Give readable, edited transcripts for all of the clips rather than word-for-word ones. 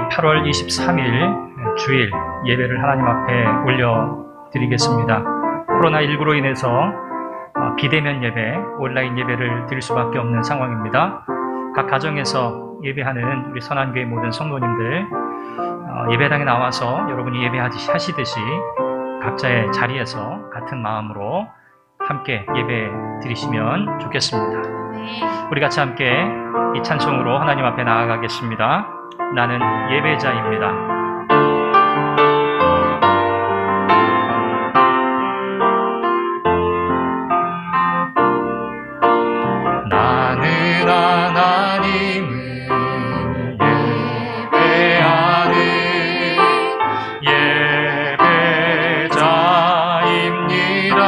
8월 23일 주일 예배를 하나님 앞에 올려드리겠습니다. 코로나19로 인해서 비대면 예배, 온라인 예배를 드릴 수밖에 없는 상황입니다. 각 가정에서 예배하는 우리 선한교회 모든 성도님들, 예배당에 나와서 여러분이 예배하시듯이 각자의 자리에서 같은 마음으로 함께 예배 드리시면 좋겠습니다. 우리 같이 함께 이 찬송으로 하나님 앞에 나아가겠습니다. 나는 예배자입니다. 나는 하나님을 예배하는 예배자입니다.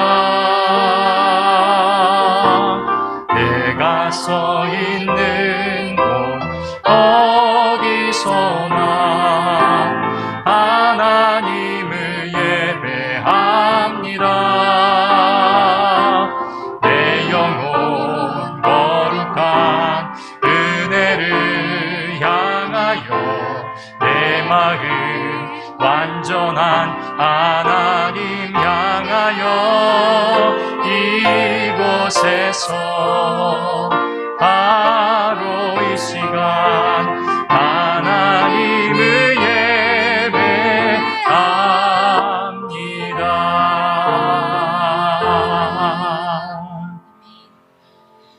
내가 서 있는 곳 어디서나 하나님을 예배합니다. 내 영혼 거룩한 은혜를 향하여 내 마음 완전한 하나님 향하여 이곳에서 바로 이 시간 하나님을 예배합니다.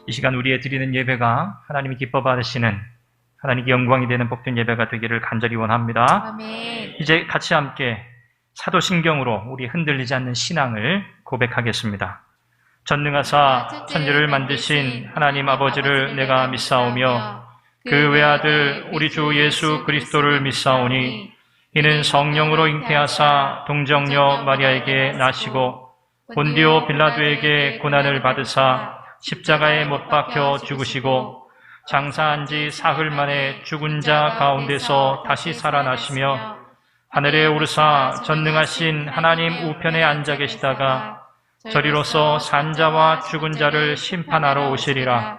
이 시간 우리의 드리는 예배가 하나님이 기뻐 받으시는, 하나님께 영광이 되는 복된 예배가 되기를 간절히 원합니다. 아멘. 이제 같이 함께 사도신경으로 우리 흔들리지 않는 신앙을 고백하겠습니다. 전능하사 천지를 만드신 하나님 아버지를 내가 믿사오며 그 외아들 우리 주 예수 그리스도를 믿사오니 이는 성령으로 잉태하사 동정녀 마리아에게 나시고 본디오 빌라도에게 고난을 받으사 십자가에 못 박혀 죽으시고 장사한 지 사흘 만에 죽은 자 가운데서 다시 살아나시며 하늘에 오르사 전능하신 하나님 우편에 앉아 계시다가 저리로서 산자와 죽은 자를 심판하러 오시리라.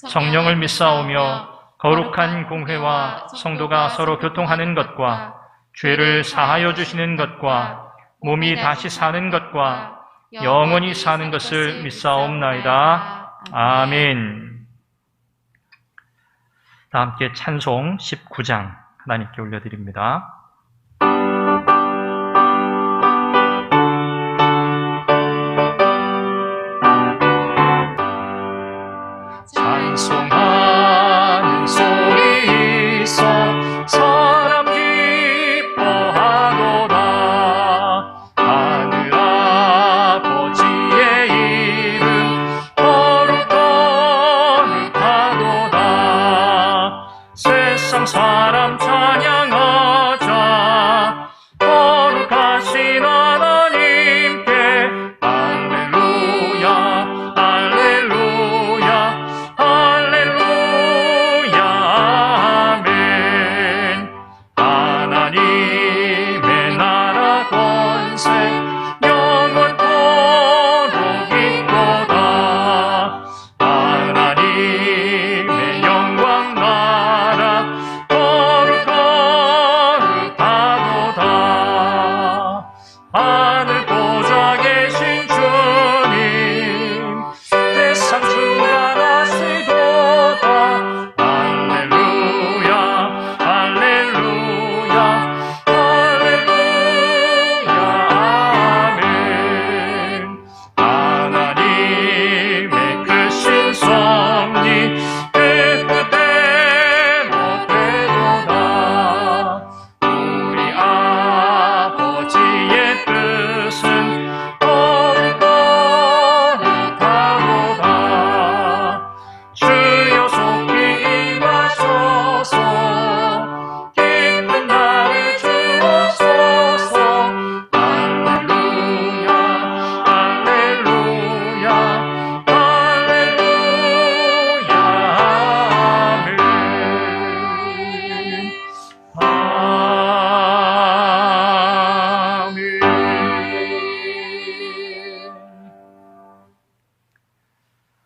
성령을 믿사오며 거룩한 공회와 성도가 서로 교통하는 것과 죄를 사하여 주시는 것과 몸이 다시 사는 것과 영원히 사는 것을 믿사옵나이다. 아멘. 다 함께 찬송 19장 하나님께 올려드립니다. 찬송하는 소리 있어 사람 기뻐하도다. 하늘 아버지의 이름 거룩하도다. 세상 사람 찬양하자. 거룩하신 하나님께 할렐루야 할렐루야 할렐루야 아멘. 하나님의 나라 권세 영원토록 있도다. 하나님의 영광 나라 거룩하도다. 하늘 보좌 계신 주님 세상 충만하시도다. 할렐루야 할렐루야 할렐루야 아멘. 하나님의 크신 섭리 그 끝에 못되도다. 우리 아버지의 뜻은 거룩하도다. 주여 속히 임하소서. 기쁜 날을 주옵소서. 할렐루야 할렐루야 할렐루야 아멘.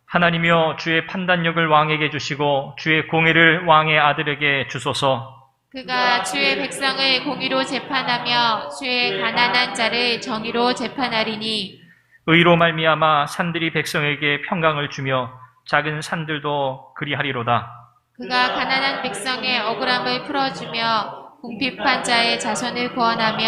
하나님이여 주의 판단력을 왕에게 주시고 주의 공의를 왕의 아들에게 주소서. 그가 주의 백성을 공의로 재판하며 주의 가난한 자를 정의로 재판하리니 의로 말미암아 산들이 백성에게 평강을 주며 작은 산들도 그리하리로다. 그가 가난한 백성의 억울함을 풀어주며 궁핍한 자의 자손을 구원하며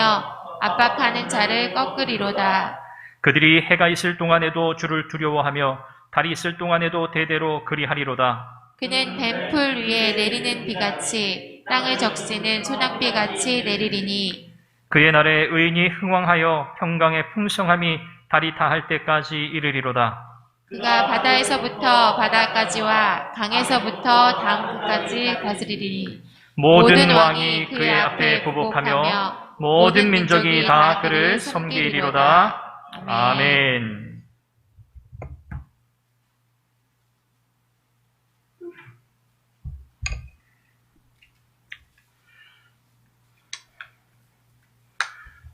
압박하는 자를 꺾으리로다. 그들이 해가 있을 동안에도 주를 두려워하며 달이 있을 동안에도 대대로 그리하리로다. 그는 뱀풀 위에 내리는 비같이 땅을 적시는 소낙비같이 내리리니 그의 날에 의인이 흥왕하여 평강의 풍성함이 달이 다할 때까지 이르리로다. 그가 바다에서부터 바다까지와 강에서부터 강까지 다스리리니 모든 왕이 그의 앞에 보복하며 모든 민족이 다 그를 섬기리로다. 아멘.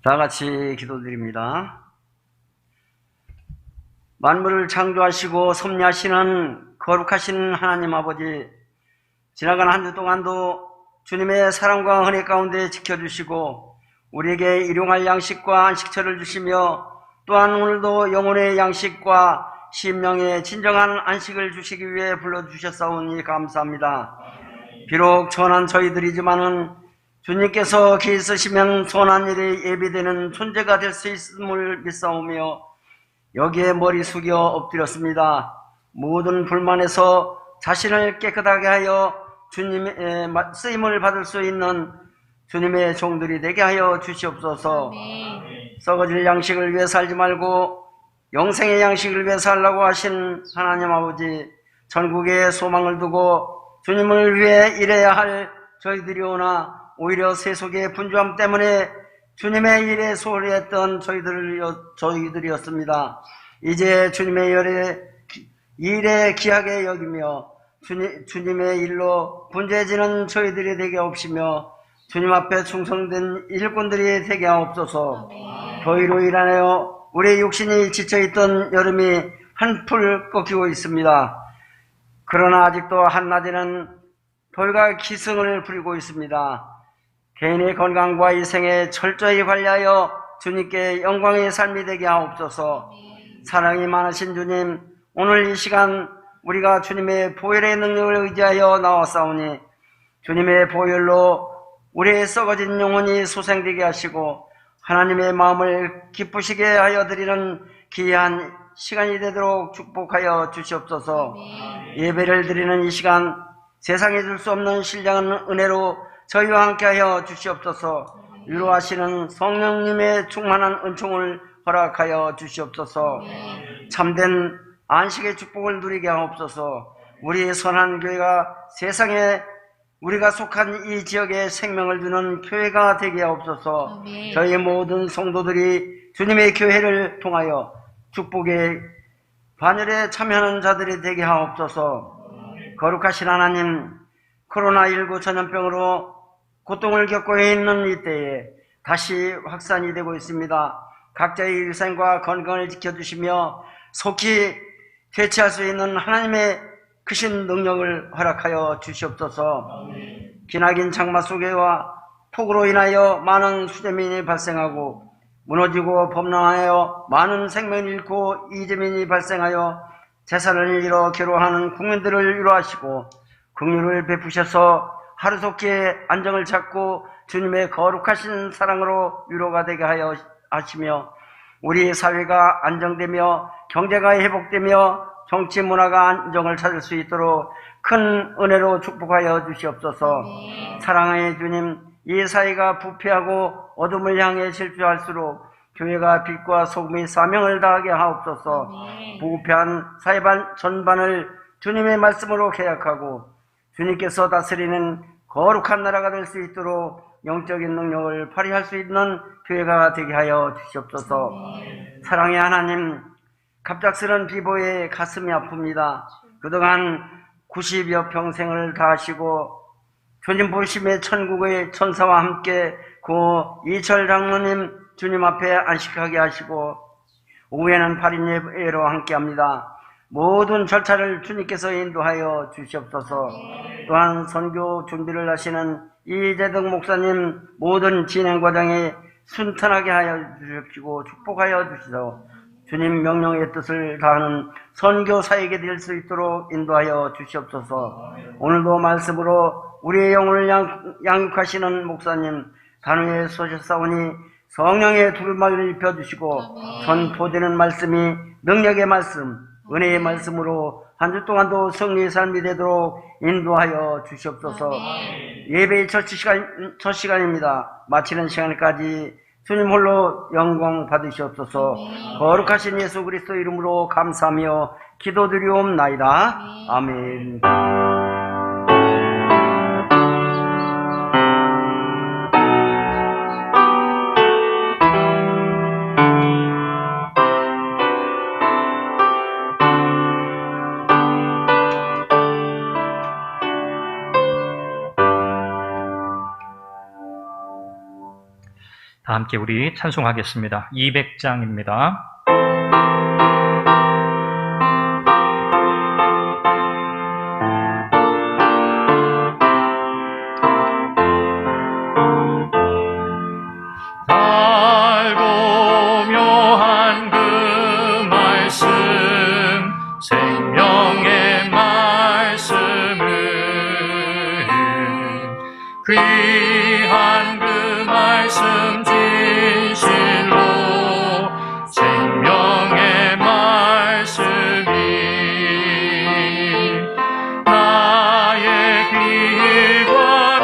다 같이 기도드립니다. 만물을 창조하시고 섭리하시는 거룩하신 하나님 아버지, 지나간 한 주 동안도 주님의 사랑과 은혜 가운데 지켜주시고 우리에게 일용할 양식과 안식처를 주시며 또한 오늘도 영혼의 양식과 심령의 진정한 안식을 주시기 위해 불러주셨사오니 감사합니다. 비록 천한 저희들이지만은 주님께서 기 있으시면 선한 일에 예비되는 존재가 될 수 있음을 믿사오며 여기에 머리 숙여 엎드렸습니다. 모든 불만에서 자신을 깨끗하게 하여 주님의 쓰임을 받을 수 있는 주님의 종들이 되게 하여 주시옵소서. 아멘. 썩어질 양식을 위해 살지 말고 영생의 양식을 위해 살라고 하신 하나님 아버지, 전국에 소망을 두고 주님을 위해 일해야 할 저희들이오나 오히려 세속의 분주함 때문에 주님의 일에 소홀히 했던 저희들이었습니다. 이제 주님의 일에 귀하게 여기며 주님의 일로 분주해지는 저희들이 되게 없으며 주님 앞에 충성된 일꾼들이 되게 하옵소서. 더위로 인하여 우리의 육신이 지쳐있던 여름이 한풀 꺾이고 있습니다. 그러나 아직도 한낮에는 더위가 기승을 부리고 있습니다. 개인의 건강과 인생에 철저히 관리하여 주님께 영광의 삶이 되게 하옵소서. 사랑이 많으신 주님, 오늘 이 시간 우리가 주님의 보혈의 능력을 의지하여 나왔사오니 주님의 보혈로 우리의 썩어진 영혼이 소생되게 하시고 하나님의 마음을 기쁘시게 하여 드리는 귀한 시간이 되도록 축복하여 주시옵소서. 예배를 드리는 이 시간 세상에 줄 수 없는 신령한 은혜로 저희와 함께하여 주시옵소서. 위로하시는 성령님의 충만한 은총을 허락하여 주시옵소서. 참된 안식의 축복을 누리게 하옵소서. 우리의 선한 교회가 세상에 우리가 속한 이 지역에 생명을 주는 교회가 되게 하옵소서. 아멘. 저희 모든 성도들이 주님의 교회를 통하여 축복의 반열에 참여하는 자들이 되게 하옵소서. 거룩하신 하나님, 코로나19 전염병으로 고통을 겪고 있는 이때에 다시 확산이 되고 있습니다. 각자의 위생과 건강을 지켜주시며 속히 대처할 수 있는 하나님의 크신 능력을 허락하여 주시옵소서. 기나긴 장마 속에와 폭우로 인하여 많은 수재민이 발생하고 무너지고 범람하여 많은 생명을 잃고 이재민이 발생하여 재산을 잃어 괴로워하는 국민들을 위로하시고 긍휼을 베푸셔서 하루속히 안정을 찾고 주님의 거룩하신 사랑으로 위로가 되게 하여 하시며 우리 사회가 안정되며 경제가 회복되며 정치 문화가 안정을 찾을 수 있도록 큰 은혜로 축복하여 주시옵소서. 사랑의 주님, 이 사회가 부패하고 어둠을 향해 실주할수록 교회가 빛과 소금의 사명을 다하게 하옵소서. 부패한 사회 전반을 주님의 말씀으로 개혁하고 주님께서 다스리는 거룩한 나라가 될 수 있도록 영적인 능력을 발휘할 수 있는 교회가 되게 하여 주시옵소서. 사랑의 하나님, 갑작스런 비보에 가슴이 아픕니다. 그동안 90여 평생을 다하시고 주님 보심의 천국의 천사와 함께 고 이철 장로님 주님 앞에 안식하게 하시고 오후에는 발인 예배로 함께합니다. 모든 절차를 주님께서 인도하여 주시옵소서. 또한 선교 준비를 하시는 이재덕 목사님 모든 진행 과정에 순탄하게 하여 주십시고 축복하여 주시소. 주님 명령의 뜻을 다하는 선교사에게 될 수 있도록 인도하여 주시옵소서. 오늘도 말씀으로 우리의 영혼을 양육하시는 목사님 단위에 서셨사오니 성령의 두루마리를 입혀주시고 선포되는 말씀이 능력의 말씀, 은혜의 말씀으로 한 주 동안도 승리의 삶이 되도록 인도하여 주시옵소서. 예배의 첫 시간입니다. 마치는 시간까지 주님 홀로 영광 받으시옵소서. 거룩하신 예수 그리스도 이름으로 감사하며 기도드리옵나이다. 아멘. 다 함께 우리 찬송하겠습니다. 200장입니다. 달고 묘한 그 말씀, 생명의 말씀은 귀한 그 말씀 진실로 생명의 말씀이 나의 길과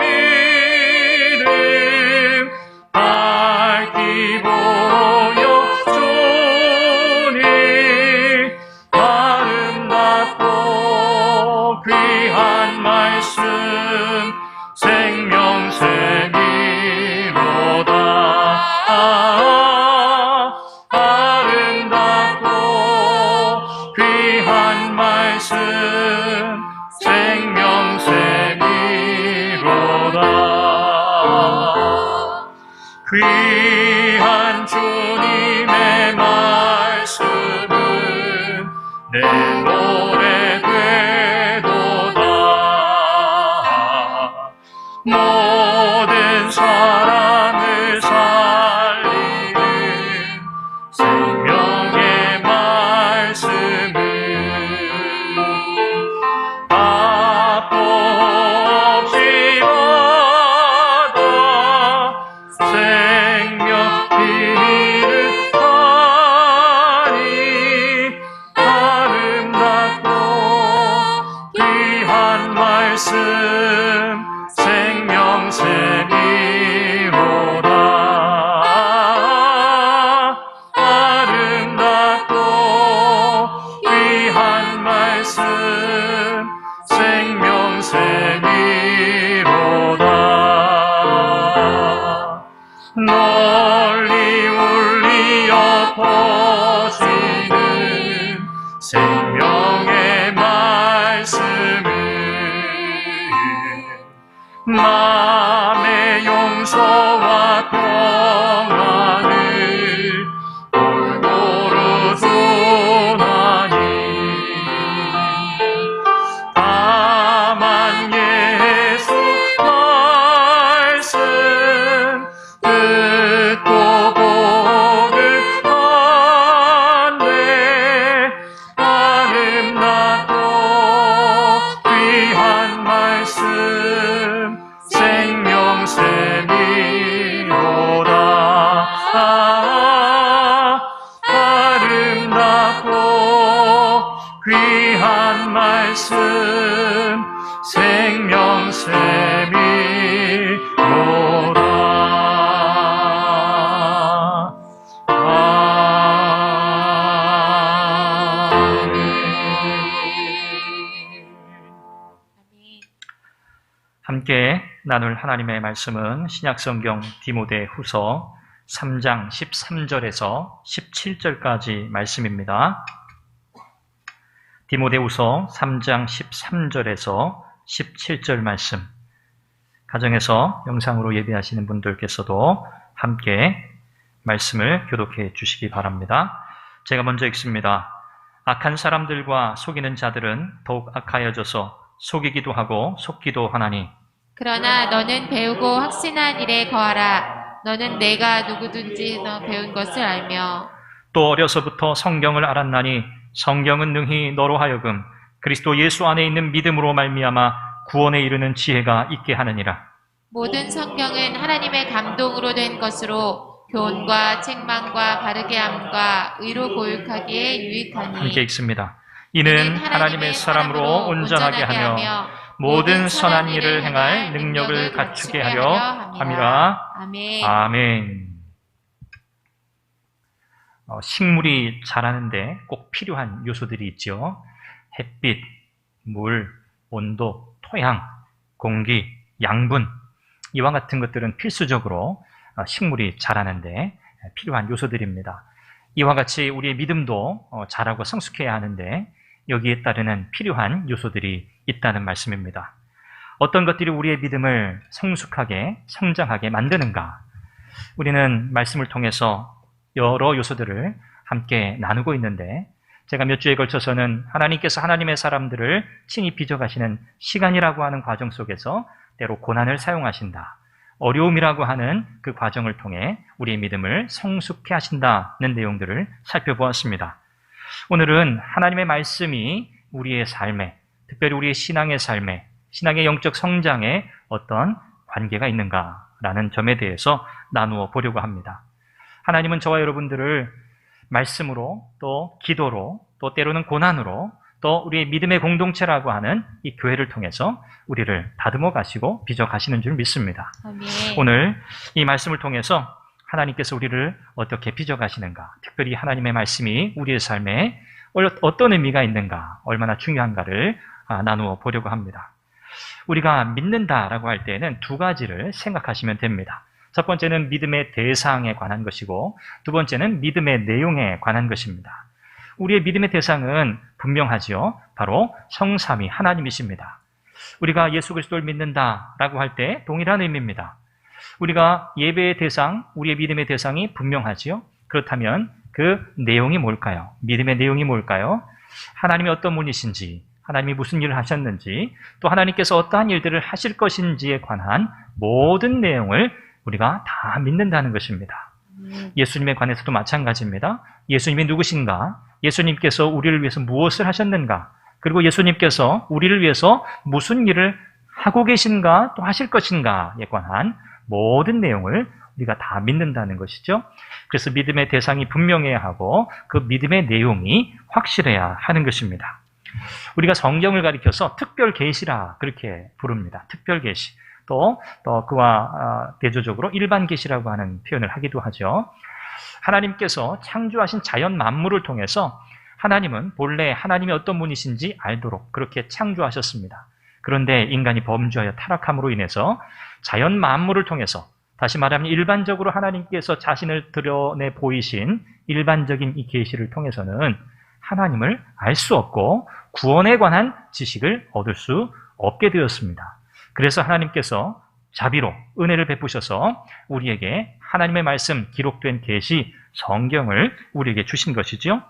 믿음 밝히 보여주니 아름답고 귀한 말씀 생명샘이로다. 아름답고 귀한 말씀 생명샘이로다. 귀한 주님의 말씀은 내 노래 되도다. 모든 사람을 살리는 생명의 말씀은 답도 없이 받아 생명 이르하니 아름답고 귀한 말씀 생명샘이로다. 아름답고 귀한 말씀 생명샘이로다. 널리 울리어 퍼지는 생명의 말씀은 마음의 용서와 평안을 골고루 주나니 다만 예수 말씀 듣고 보를 한데 아름답고 귀한 말씀 생명샘이로다. 아름답고 귀한 말씀 생명샘이로다. 함께 나눌 하나님의 말씀은 신약성경 디모데후서 3장 13절에서 17절까지 말씀입니다. 디모데후서 3장 13절에서 17절 말씀, 가정에서 영상으로 예배하시는 분들께서도 함께 말씀을 교독해 주시기 바랍니다. 제가 먼저 읽습니다. 악한 사람들과 속이는 자들은 더욱 악하여져서 속이기도 하고 속기도 하나니 그러나 너는 배우고 확신한 일에 거하라. 너는 내가 누구든지 너 배운 것을 알며 또 어려서부터 성경을 알았나니 성경은 능히 너로 하여금 그리스도 예수 안에 있는 믿음으로 말미암아 구원에 이르는 지혜가 있게 하느니라. 모든 성경은 하나님의 감동으로 된 것으로 교훈과 책망과 바르게 함과 의로 교육하기에 유익하니 함께 읽습니다. 이는 하나님의 사람으로 온전하게 하며 모든 선한 일을 행할 능력을 갖추게 하려 함이라. 아멘. 아멘. 식물이 자라는데 꼭 필요한 요소들이 있죠. 햇빛, 물, 온도, 토양, 공기, 양분, 이와 같은 것들은 필수적으로 식물이 자라는데 필요한 요소들입니다. 이와 같이 우리의 믿음도 자라고 성숙해야 하는데 여기에 따르는 필요한 요소들이 있다는 말씀입니다. 어떤 것들이 우리의 믿음을 성숙하게, 성장하게 만드는가? 우리는 말씀을 통해서 여러 요소들을 함께 나누고 있는데 제가 몇 주에 걸쳐서는 하나님께서 하나님의 사람들을 친히 빚어가시는 시간이라고 하는 과정 속에서 때로 고난을 사용하신다. 어려움이라고 하는 그 과정을 통해 우리의 믿음을 성숙해 하신다는 내용들을 살펴보았습니다. 오늘은 하나님의 말씀이 우리의 삶에, 특별히 우리의 신앙의 삶에, 신앙의 영적 성장에 어떤 관계가 있는가라는 점에 대해서 나누어 보려고 합니다. 하나님은 저와 여러분들을 말씀으로 또 기도로 또 때로는 고난으로 또 우리의 믿음의 공동체라고 하는 이 교회를 통해서 우리를 다듬어 가시고 빚어 가시는 줄 믿습니다. 아멘. 오늘 이 말씀을 통해서 하나님께서 우리를 어떻게 빚어 가시는가, 특별히 하나님의 말씀이 우리의 삶에 어떤 의미가 있는가, 얼마나 중요한가를 나누어 보려고 합니다. 우리가 믿는다라고 할 때는 두 가지를 생각하시면 됩니다. 첫 번째는 믿음의 대상에 관한 것이고 두 번째는 믿음의 내용에 관한 것입니다. 우리의 믿음의 대상은 분명하지요. 바로 성삼위 하나님이십니다. 우리가 예수 그리스도를 믿는다라고 할 때 동일한 의미입니다. 우리가 예배의 대상, 우리의 믿음의 대상이 분명하지요. 그렇다면 그 내용이 뭘까요? 믿음의 내용이 뭘까요? 하나님이 어떤 분이신지, 하나님이 무슨 일을 하셨는지, 또 하나님께서 어떠한 일들을 하실 것인지에 관한 모든 내용을 우리가 다 믿는다는 것입니다. 예수님에 관해서도 마찬가지입니다. 예수님이 누구신가? 예수님께서 우리를 위해서 무엇을 하셨는가? 그리고 예수님께서 우리를 위해서 무슨 일을 하고 계신가? 또 하실 것인가에 관한 모든 내용을 우리가 다 믿는다는 것이죠. 그래서 믿음의 대상이 분명해야 하고 그 믿음의 내용이 확실해야 하는 것입니다. 우리가 성경을 가리켜서 특별 계시라 그렇게 부릅니다. 특별 계시. 또 그와 대조적으로 일반 계시라고 하는 표현을 하기도 하죠. 하나님께서 창조하신 자연 만물을 통해서 하나님은 본래 하나님이 어떤 분이신지 알도록 그렇게 창조하셨습니다. 그런데 인간이 범죄하여 타락함으로 인해서 자연 만물을 통해서, 다시 말하면 일반적으로 하나님께서 자신을 드러내 보이신 일반적인 이 계시를 통해서는 하나님을 알 수 없고 구원에 관한 지식을 얻을 수 없게 되었습니다. 그래서 하나님께서 자비로 은혜를 베푸셔서 우리에게 하나님의 말씀 기록된 계시 성경을 우리에게 주신 것이죠.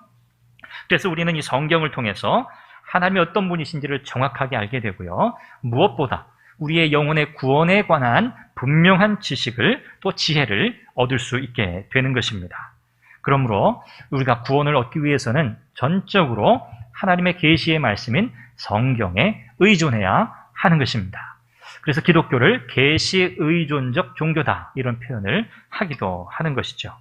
그래서 우리는 이 성경을 통해서 하나님이 어떤 분이신지를 정확하게 알게 되고요. 무엇보다 우리의 영혼의 구원에 관한 분명한 지식을 또 지혜를 얻을 수 있게 되는 것입니다. 그러므로 우리가 구원을 얻기 위해서는 전적으로 하나님의 계시의 말씀인 성경에 의존해야 하는 것입니다. 그래서 기독교를 계시 의존적 종교다 이런 표현을 하기도 하는 것이죠.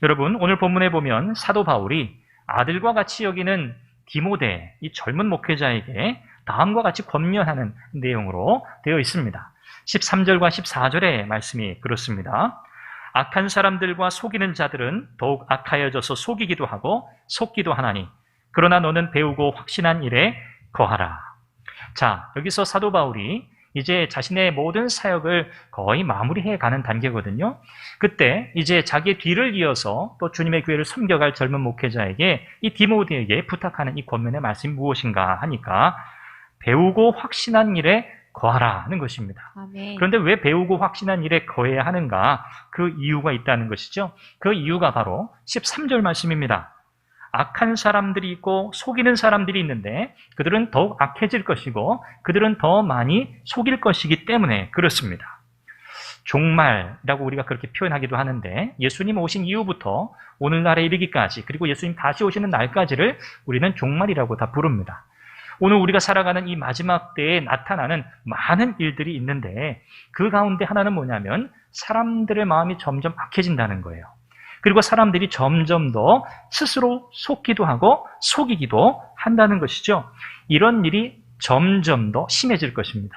여러분, 오늘 본문에 보면 사도 바울이 아들과 같이 여기는 디모데, 이 젊은 목회자에게 다음과 같이 권면하는 내용으로 되어 있습니다. 13절과 14절의 말씀이 그렇습니다. 악한 사람들과 속이는 자들은 더욱 악하여져서 속이기도 하고 속기도 하나니 그러나 너는 배우고 확신한 일에 거하라. 자, 여기서 사도 바울이 이제 자신의 모든 사역을 거의 마무리해 가는 단계거든요. 그때 이제 자기의 뒤를 이어서 또 주님의 교회를 섬겨갈 젊은 목회자에게 이 디모데에게 부탁하는 이 권면의 말씀이 무엇인가 하니까 배우고 확신한 일에 거하라는 것입니다. 아멘. 그런데 왜 배우고 확신한 일에 거해야 하는가? 그 이유가 있다는 것이죠. 그 이유가 바로 13절 말씀입니다. 악한 사람들이 있고 속이는 사람들이 있는데 그들은 더욱 악해질 것이고 그들은 더 많이 속일 것이기 때문에 그렇습니다. 종말이라고 우리가 그렇게 표현하기도 하는데 예수님 오신 이후부터 오늘날에 이르기까지 그리고 예수님 다시 오시는 날까지를 우리는 종말이라고 다 부릅니다. 오늘 우리가 살아가는 이 마지막 때에 나타나는 많은 일들이 있는데 그 가운데 하나는 뭐냐면 사람들의 마음이 점점 악해진다는 거예요. 그리고 사람들이 점점 더 스스로 속기도 하고 속이기도 한다는 것이죠. 이런 일이 점점 더 심해질 것입니다.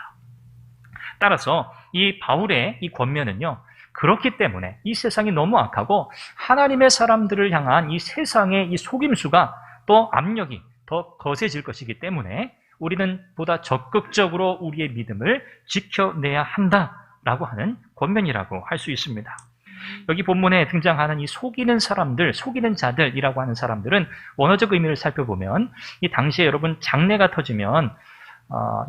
따라서 이 바울의 이 권면은요, 그렇기 때문에 이 세상이 너무 악하고 하나님의 사람들을 향한 이 세상의 이 속임수가 또 압력이 더 거세질 것이기 때문에 우리는 보다 적극적으로 우리의 믿음을 지켜내야 한다라고 하는 권면이라고 할 수 있습니다. 여기 본문에 등장하는 이 속이는 사람들, 속이는 자들이라고 하는 사람들은 원어적 의미를 살펴보면 이 당시에 여러분 장례가 터지면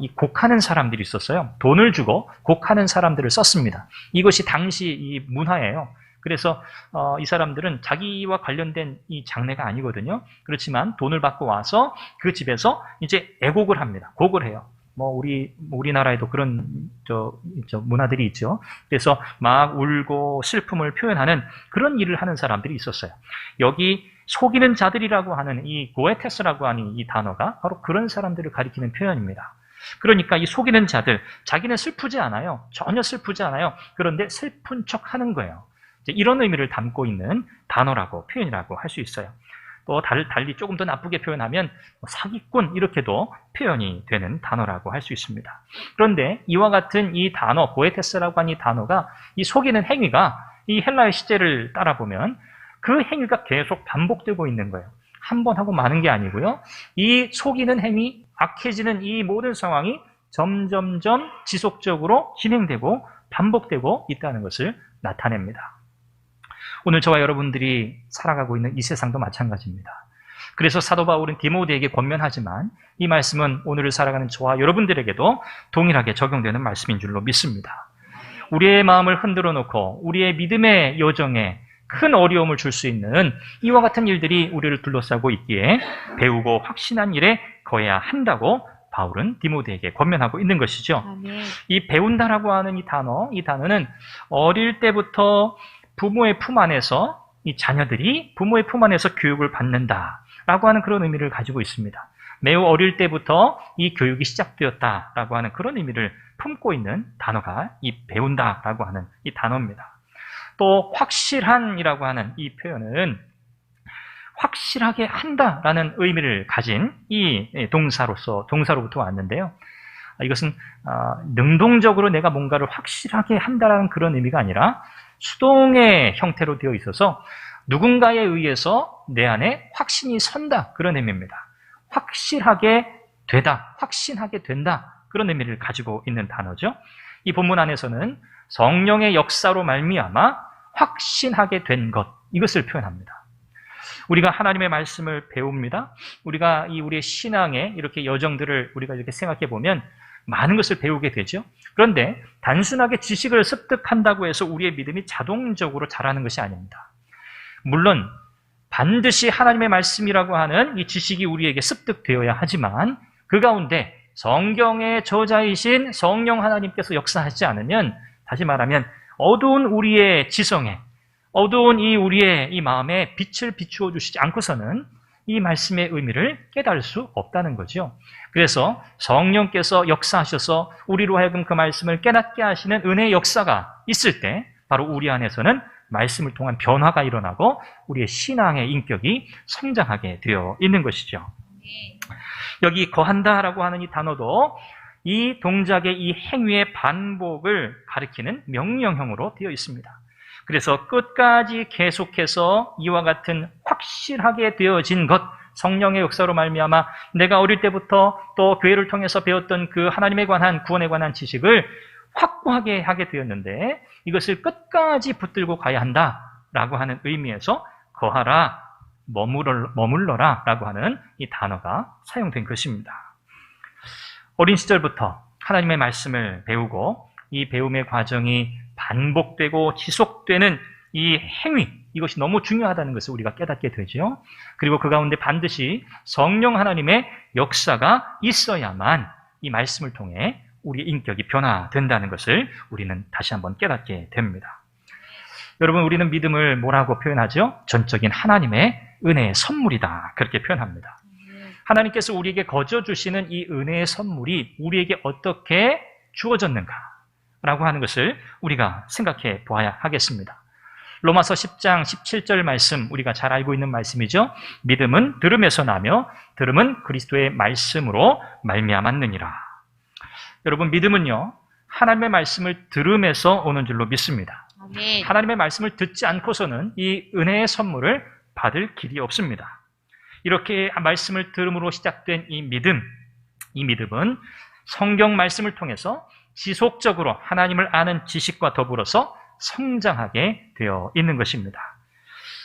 이 곡하는 사람들이 있었어요. 돈을 주고 곡하는 사람들을 썼습니다. 이것이 당시 이 문화예요. 그래서 이 사람들은 자기와 관련된 이 장례가 아니거든요. 그렇지만 돈을 받고 와서 그 집에서 이제 애곡을 합니다. 곡을 해요. 우리나라에도 그런 문화들이 있죠. 그래서 막 울고 슬픔을 표현하는 그런 일을 하는 사람들이 있었어요. 여기 속이는 자들이라고 하는 이 고에테스라고 하는 이 단어가 바로 그런 사람들을 가리키는 표현입니다. 그러니까 이 속이는 자들, 자기는 슬프지 않아요. 전혀 슬프지 않아요. 그런데 슬픈 척 하는 거예요. 이런 의미를 담고 있는 단어라고 표현이라고 할 수 있어요. 또 달리 조금 더 나쁘게 표현하면 사기꾼 이렇게도 표현이 되는 단어라고 할 수 있습니다. 그런데 이와 같은 이 단어, 고에테스라고 하는 이 단어가 이 속이는 행위가 이 헬라의 시제를 따라보면 그 행위가 계속 반복되고 있는 거예요. 한 번 하고 마는 게 아니고요. 이 속이는 행위, 악해지는 이 모든 상황이 점점점 지속적으로 진행되고 반복되고 있다는 것을 나타냅니다. 오늘 저와 여러분들이 살아가고 있는 이 세상도 마찬가지입니다. 그래서 사도 바울은 디모데에게 권면하지만 이 말씀은 오늘을 살아가는 저와 여러분들에게도 동일하게 적용되는 말씀인 줄로 믿습니다. 우리의 마음을 흔들어 놓고 우리의 믿음의 여정에 큰 어려움을 줄 수 있는 이와 같은 일들이 우리를 둘러싸고 있기에 배우고 확신한 일에 거해야 한다고 바울은 디모데에게 권면하고 있는 것이죠. 아멘. 이 배운다라고 하는 이 단어는 어릴 때부터 부모의 품 안에서 이 자녀들이 부모의 품 안에서 교육을 받는다라고 하는 그런 의미를 가지고 있습니다. 매우 어릴 때부터 이 교육이 시작되었다라고 하는 그런 의미를 품고 있는 단어가 이 배운다라고 하는 이 단어입니다. 또 확실한이라고 하는 이 표현은 확실하게 한다라는 의미를 가진 이 동사로부터 왔는데요. 이것은 능동적으로 내가 뭔가를 확실하게 한다라는 그런 의미가 아니라 수동의 형태로 되어 있어서 누군가에 의해서 내 안에 확신이 선다 그런 의미입니다. 확실하게 되다, 확신하게 된다 그런 의미를 가지고 있는 단어죠. 이 본문 안에서는 성령의 역사로 말미암아 확신하게 된 것, 이것을 표현합니다. 우리가 하나님의 말씀을 배웁니다. 우리가 우리의 신앙의 이렇게 여정들을 우리가 이렇게 생각해 보면 많은 것을 배우게 되죠. 그런데 단순하게 지식을 습득한다고 해서 우리의 믿음이 자동적으로 자라는 것이 아닙니다. 물론 반드시 하나님의 말씀이라고 하는 이 지식이 우리에게 습득되어야 하지만 그 가운데 성경의 저자이신 성령 하나님께서 역사하지 않으면, 다시 말하면 어두운 우리의 지성에, 어두운 우리의 이 마음에 빛을 비추어 주시지 않고서는 이 말씀의 의미를 깨달을 수 없다는 거죠. 그래서 성령께서 역사하셔서 우리로 하여금 그 말씀을 깨닫게 하시는 은혜의 역사가 있을 때 바로 우리 안에서는 말씀을 통한 변화가 일어나고 우리의 신앙의 인격이 성장하게 되어 있는 것이죠. 여기 거한다라고 하는 이 단어도 이 동작의 이 행위의 반복을 가리키는 명령형으로 되어 있습니다. 그래서 끝까지 계속해서 이와 같은 확실하게 되어진 것, 성령의 역사로 말미암아 내가 어릴 때부터 또 교회를 통해서 배웠던 그 하나님에 관한, 구원에 관한 지식을 확고하게 하게 되었는데 이것을 끝까지 붙들고 가야 한다라고 하는 의미에서 거하라, 머물러라 라고 하는 이 단어가 사용된 것입니다. 어린 시절부터 하나님의 말씀을 배우고 이 배움의 과정이 반복되고 지속되는 이 행위, 이것이 너무 중요하다는 것을 우리가 깨닫게 되죠. 그리고 그 가운데 반드시 성령 하나님의 역사가 있어야만 이 말씀을 통해 우리의 인격이 변화된다는 것을 우리는 다시 한번 깨닫게 됩니다. 여러분, 우리는 믿음을 뭐라고 표현하죠? 전적인 하나님의 은혜의 선물이다. 그렇게 표현합니다. 하나님께서 우리에게 거저 주시는 이 은혜의 선물이 우리에게 어떻게 주어졌는가라고 하는 것을 우리가 생각해 보아야 하겠습니다. 로마서 10장 17절 말씀, 우리가 잘 알고 있는 말씀이죠. 믿음은 들음에서 나며 들음은 그리스도의 말씀으로 말미암았느니라. 여러분, 믿음은요, 하나님의 말씀을 들음에서 오는 줄로 믿습니다. 아멘. 하나님의 말씀을 듣지 않고서는 이 은혜의 선물을 받을 길이 없습니다. 이렇게 말씀을 들음으로 시작된 이 믿음은 성경 말씀을 통해서 지속적으로 하나님을 아는 지식과 더불어서 성장하게 되어 있는 것입니다.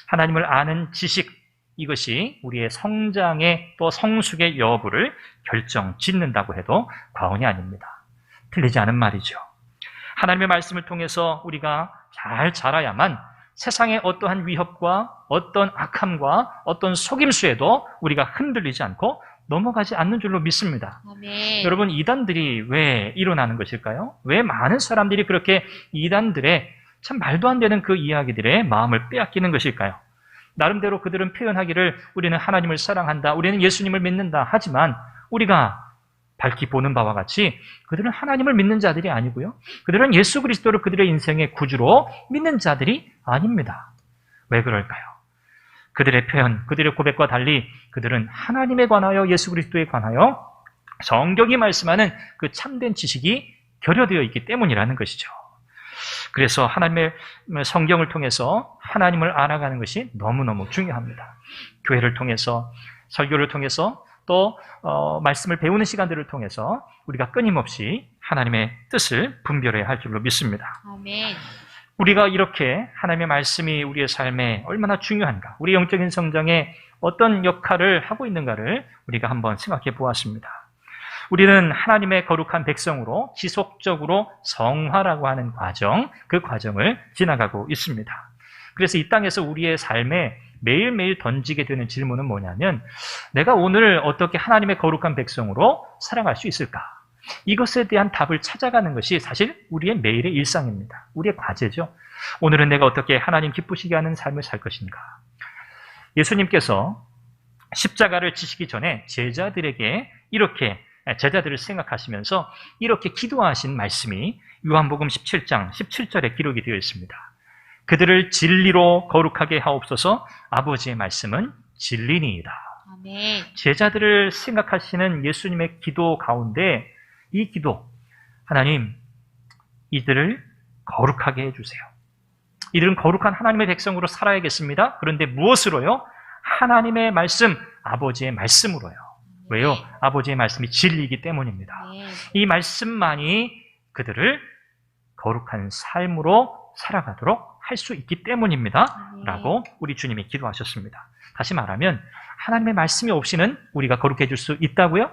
하나님을 아는 지식, 이것이 우리의 성장의 또 성숙의 여부를 결정짓는다고 해도 과언이 아닙니다. 틀리지 않은 말이죠. 하나님의 말씀을 통해서 우리가 잘 자라야만 세상의 어떠한 위협과 어떤 악함과 어떤 속임수에도 우리가 흔들리지 않고 넘어가지 않는 줄로 믿습니다. 아멘. 여러분, 이단들이 왜 일어나는 것일까요? 왜 많은 사람들이 그렇게 이단들의 참 말도 안 되는 그 이야기들의 마음을 빼앗기는 것일까요? 나름대로 그들은 표현하기를 우리는 하나님을 사랑한다, 우리는 예수님을 믿는다 하지만 우리가 밝히 보는 바와 같이 그들은 하나님을 믿는 자들이 아니고요. 그들은 예수 그리스도를 그들의 인생의 구주로 믿는 자들이 아닙니다. 왜 그럴까요? 그들의 표현, 그들의 고백과 달리 그들은 하나님에 관하여, 예수 그리스도에 관하여 성경이 말씀하는 그 참된 지식이 결여되어 있기 때문이라는 것이죠. 그래서 하나님의 성경을 통해서 하나님을 알아가는 것이 너무너무 중요합니다. 교회를 통해서, 설교를 통해서, 또 말씀을 배우는 시간들을 통해서 우리가 끊임없이 하나님의 뜻을 분별해야 할 줄로 믿습니다. 아멘. 우리가 이렇게 하나님의 말씀이 우리의 삶에 얼마나 중요한가, 우리 영적인 성장에 어떤 역할을 하고 있는가를 우리가 한번 생각해 보았습니다. 우리는 하나님의 거룩한 백성으로 지속적으로 성화라고 하는 과정, 그 과정을 지나가고 있습니다. 그래서 이 땅에서 우리의 삶에 매일매일 던지게 되는 질문은 뭐냐면, 내가 오늘 어떻게 하나님의 거룩한 백성으로 살아갈 수 있을까? 이것에 대한 답을 찾아가는 것이 사실 우리의 매일의 일상입니다. 우리의 과제죠. 오늘은 내가 어떻게 하나님 기쁘시게 하는 삶을 살 것인가? 예수님께서 십자가를 지시기 전에 제자들을 생각하시면서 이렇게 기도하신 말씀이 요한복음 17장 17절에 기록이 되어 있습니다. 그들을 진리로 거룩하게 하옵소서, 아버지의 말씀은 진리니이다. 아멘. 제자들을 생각하시는 예수님의 기도 가운데 이 기도, 하나님, 이들을 거룩하게 해주세요. 이들은 거룩한 하나님의 백성으로 살아야겠습니다. 그런데 무엇으로요? 하나님의 말씀, 아버지의 말씀으로요. 왜요? 아버지의 말씀이 진리이기 때문입니다. 이 말씀만이 그들을 거룩한 삶으로 살아가도록 할 수 있기 때문입니다. 라고 우리 주님이 기도하셨습니다. 다시 말하면 하나님의 말씀이 없이는 우리가 거룩해질 수 있다고요?